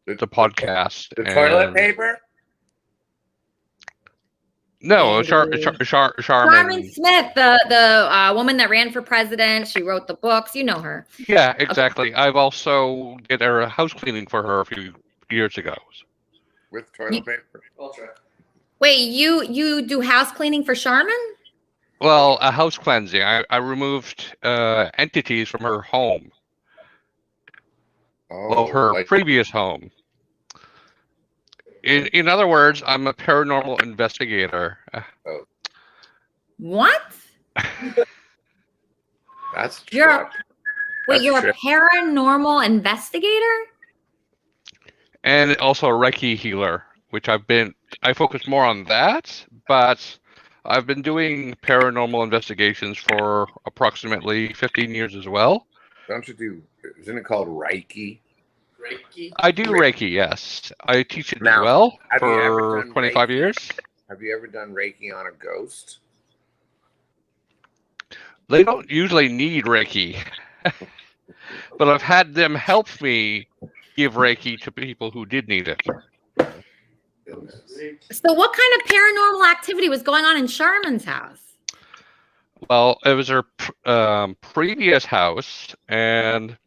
the podcast. The toilet and- paper? No, Charmin Charmin. Smith, the woman that ran for president. She wrote the books. You know her. Yeah, exactly. I've also did a house cleaning for her a few years ago. With toilet paper? Ultra. Wait, you do house cleaning for Charmin? Well, a house cleansing. I removed entities from her home. Well, her previous home. In other words, I'm a paranormal investigator. What? That's You're That's you're true. a paranormal investigator? And also a Reiki healer, which I focus more on that, but I've been doing paranormal investigations for approximately 15 years as well. Don't you do? Isn't it called Reiki? Reiki. I do Reiki, yes. I teach it as Now, well have you ever for done 25 Reiki? years. Have you ever done Reiki on a ghost? They don't usually need Reiki, but I've had them help me give Reiki to people who did need it. So what kind of paranormal activity was going on in Charmin's house? Well, it was her previous house, and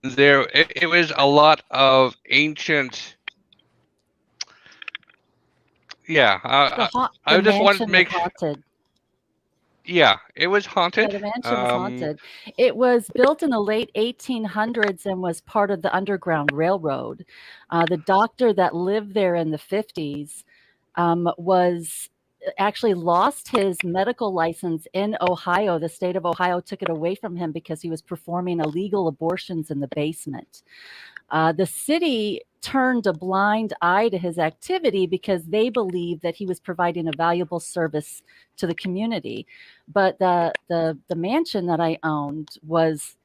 it was a lot of ancient. Yeah, I just wanted to make. Haunted. Yeah, it was haunted. Yeah, the mansion was haunted. It was built in the late 1800s and was part of the Underground Railroad. The doctor that lived there in the 50s was actually lost his medical license in Ohio. The state of Ohio took it away from him because he was performing illegal abortions in the basement. The city turned a blind eye to his activity because they believed that he was providing a valuable service to the community. But the mansion that I owned was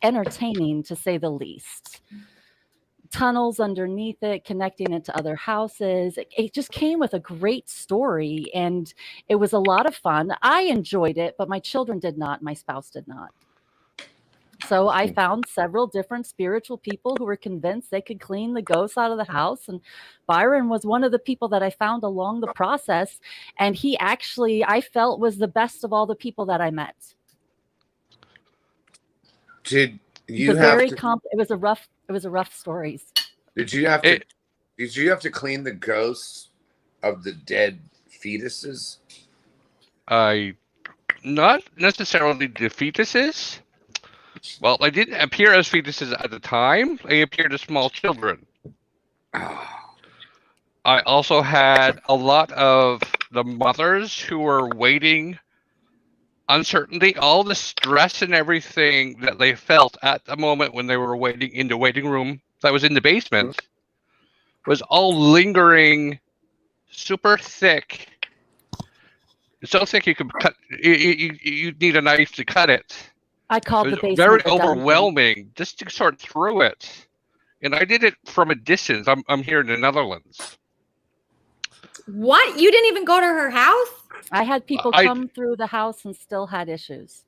entertaining, to say the least. Tunnels underneath it, connecting it to other houses. It just came with a great story, and it was a lot of fun. I enjoyed it, but my children did not. My spouse did not. So I found several different spiritual people who were convinced they could clean the ghosts out of the house. And Byron was one of the people that I found along the process. And he actually, I felt, was the best of all the people that I met. Did you have to? It was a rough stories. Did you have to? Did you have to clean the ghosts of the dead fetuses? Not necessarily the fetuses. Well, they didn't appear as fetuses at the time. They appeared as small children. I also had a lot of the mothers who were waiting, uncertainty, all the stress and everything that they felt at the moment when they were waiting in the waiting room that was in the basement was all lingering, super thick. So thick you could cut. You need a knife to cut it. I called It the was basement very the dungeon. overwhelming just to sort through it, and I did it from a distance. I'm here in the Netherlands. What? You didn't even go to her house? I had people come through the house and still had issues.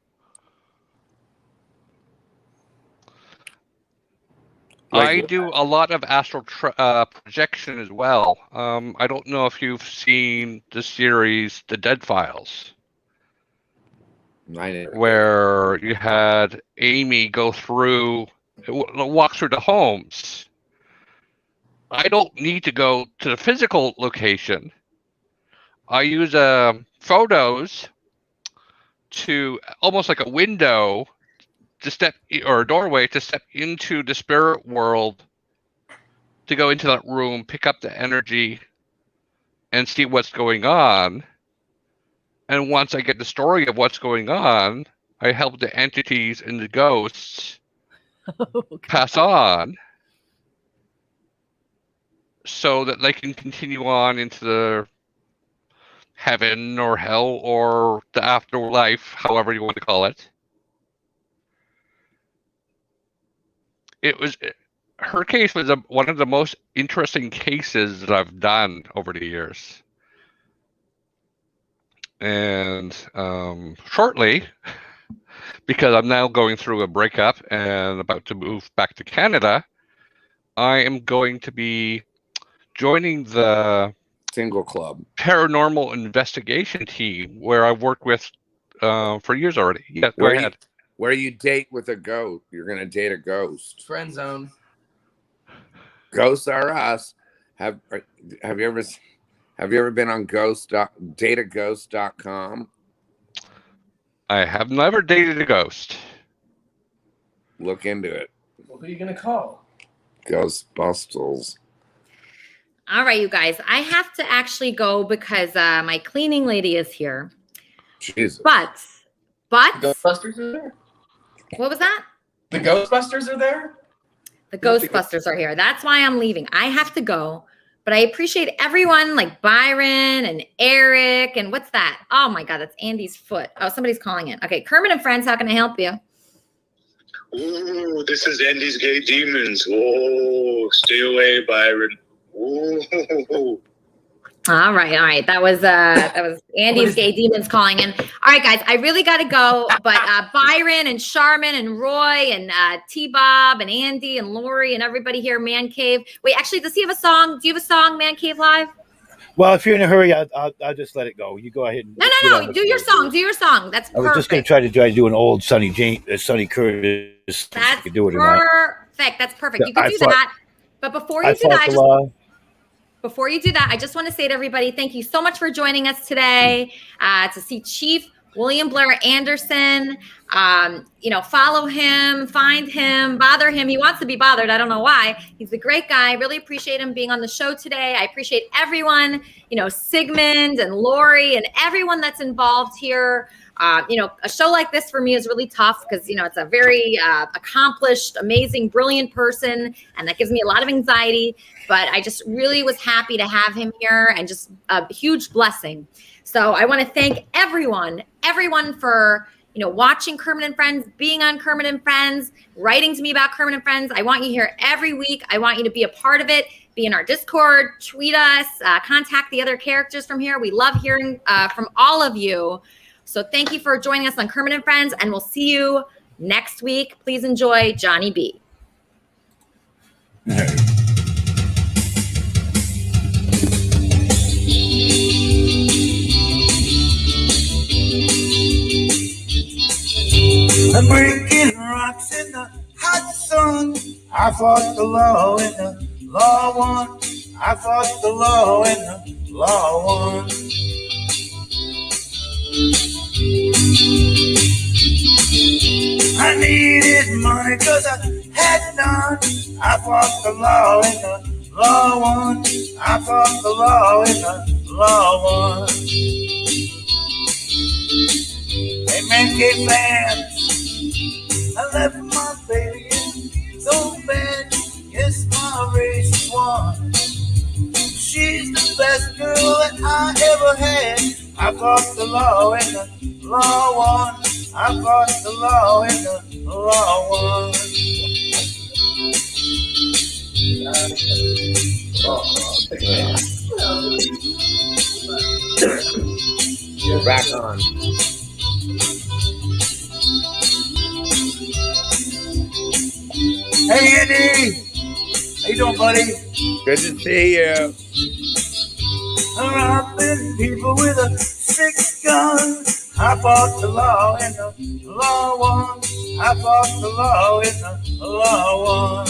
I do a lot of astral projection as well. I don't know if you've seen the series The Dead Files, where you had Amy walk through the homes. I don't need to go to the physical location. I use photos to almost like a window to step, or a doorway to step into the spirit world, to go into that room, pick up the energy, and see what's going on. And once I get the story of what's going on, I help the entities and the ghosts pass on, so that they can continue on into the heaven or hell or the afterlife, however you want to call it. Her case was one of the most interesting cases that I've done over the years. And shortly, because I'm now going through a breakup and about to move back to Canada, I am going to be joining the Single Club paranormal investigation team where I've worked with for years already. Yeah, go ahead. Where you date with a ghost. You're going to date a ghost. Friend zone. Ghosts are us. Have you ever been on dateaghost.com? I have never dated a ghost. Look into it. Well, who are you going to call? Ghostbusters. All right, you guys. I have to actually go because my cleaning lady is here. Jesus. But The Ghostbusters are there? What was that? The Ghostbusters are there? The Ghostbusters are here. That's why I'm leaving. I have to go. But I appreciate everyone like Byron and Eric. And what's that? Oh, my God. That's Andy's foot. Oh, somebody's calling it. Okay. Kermit and Friends, how can I help you? Ooh, this is Andy's Gay Demons. Oh, stay away, Byron. Ooh. All right. That was Andy's Gay Demons calling in. All right, guys, I really got to go. But Byron and Charmin and Roy and T-Bob and Andy and Lori and everybody here, Man Cave. Wait, actually, does he have a song? Do you have a song, Man Cave Live? Well, if you're in a hurry, I'll just let it go. You go ahead. And No. Do your song. Do your song. That's perfect. I was just going to try to do an old Sonny Curtis. That's you do it perfect. That's perfect. You can do that. But before you do that, before you do that, I just want to say to everybody, thank you so much for joining us today to see Chief William Blair Anderson. Follow him, find him, bother him. He wants to be bothered. I don't know why. He's a great guy. I really appreciate him being on the show today. I appreciate everyone, Sigmund and Lori and everyone that's involved here. A show like this for me is really tough because, it's a very accomplished, amazing, brilliant person. And that gives me a lot of anxiety. But I just really was happy to have him here and just a huge blessing. So I want to thank everyone for, watching Kermit and Friends, being on Kermit and Friends, writing to me about Kermit and Friends. I want you here every week. I want you to be a part of it. Be in our Discord, tweet us, contact the other characters from here. We love hearing from all of you. So thank you for joining us on Kermit and Friends, and we'll see you next week. Please enjoy Johnny B. I'm breaking rocks in the hot sun. I fought the law and the law won. I fought the law and the law won. I needed money cause I had none. I fought the law and the law won. I fought the law and the law won. Amen, gay fans. I left my baby so bad. Yes, my race won. She's the best girl that I ever had. I fought the law and the law won. I fought the law and the law won. You're back on. Hey, Andy. How you doing, buddy? Good to see you. Robbing people with a 6-gun. I fought the law and the law won. I fought the law and the law won.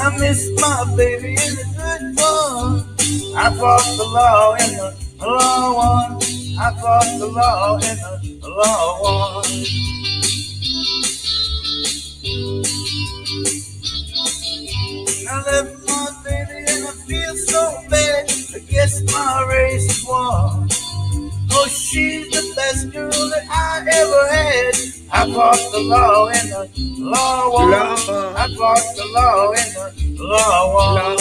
I miss my baby in the good fun. I fought the law and the law won. I fought the law and the law won. I left my baby and I feel so bad. I guess my race won. Oh, she's the best girl that I ever had. I fought the law and the law won. I fought the law and the law won.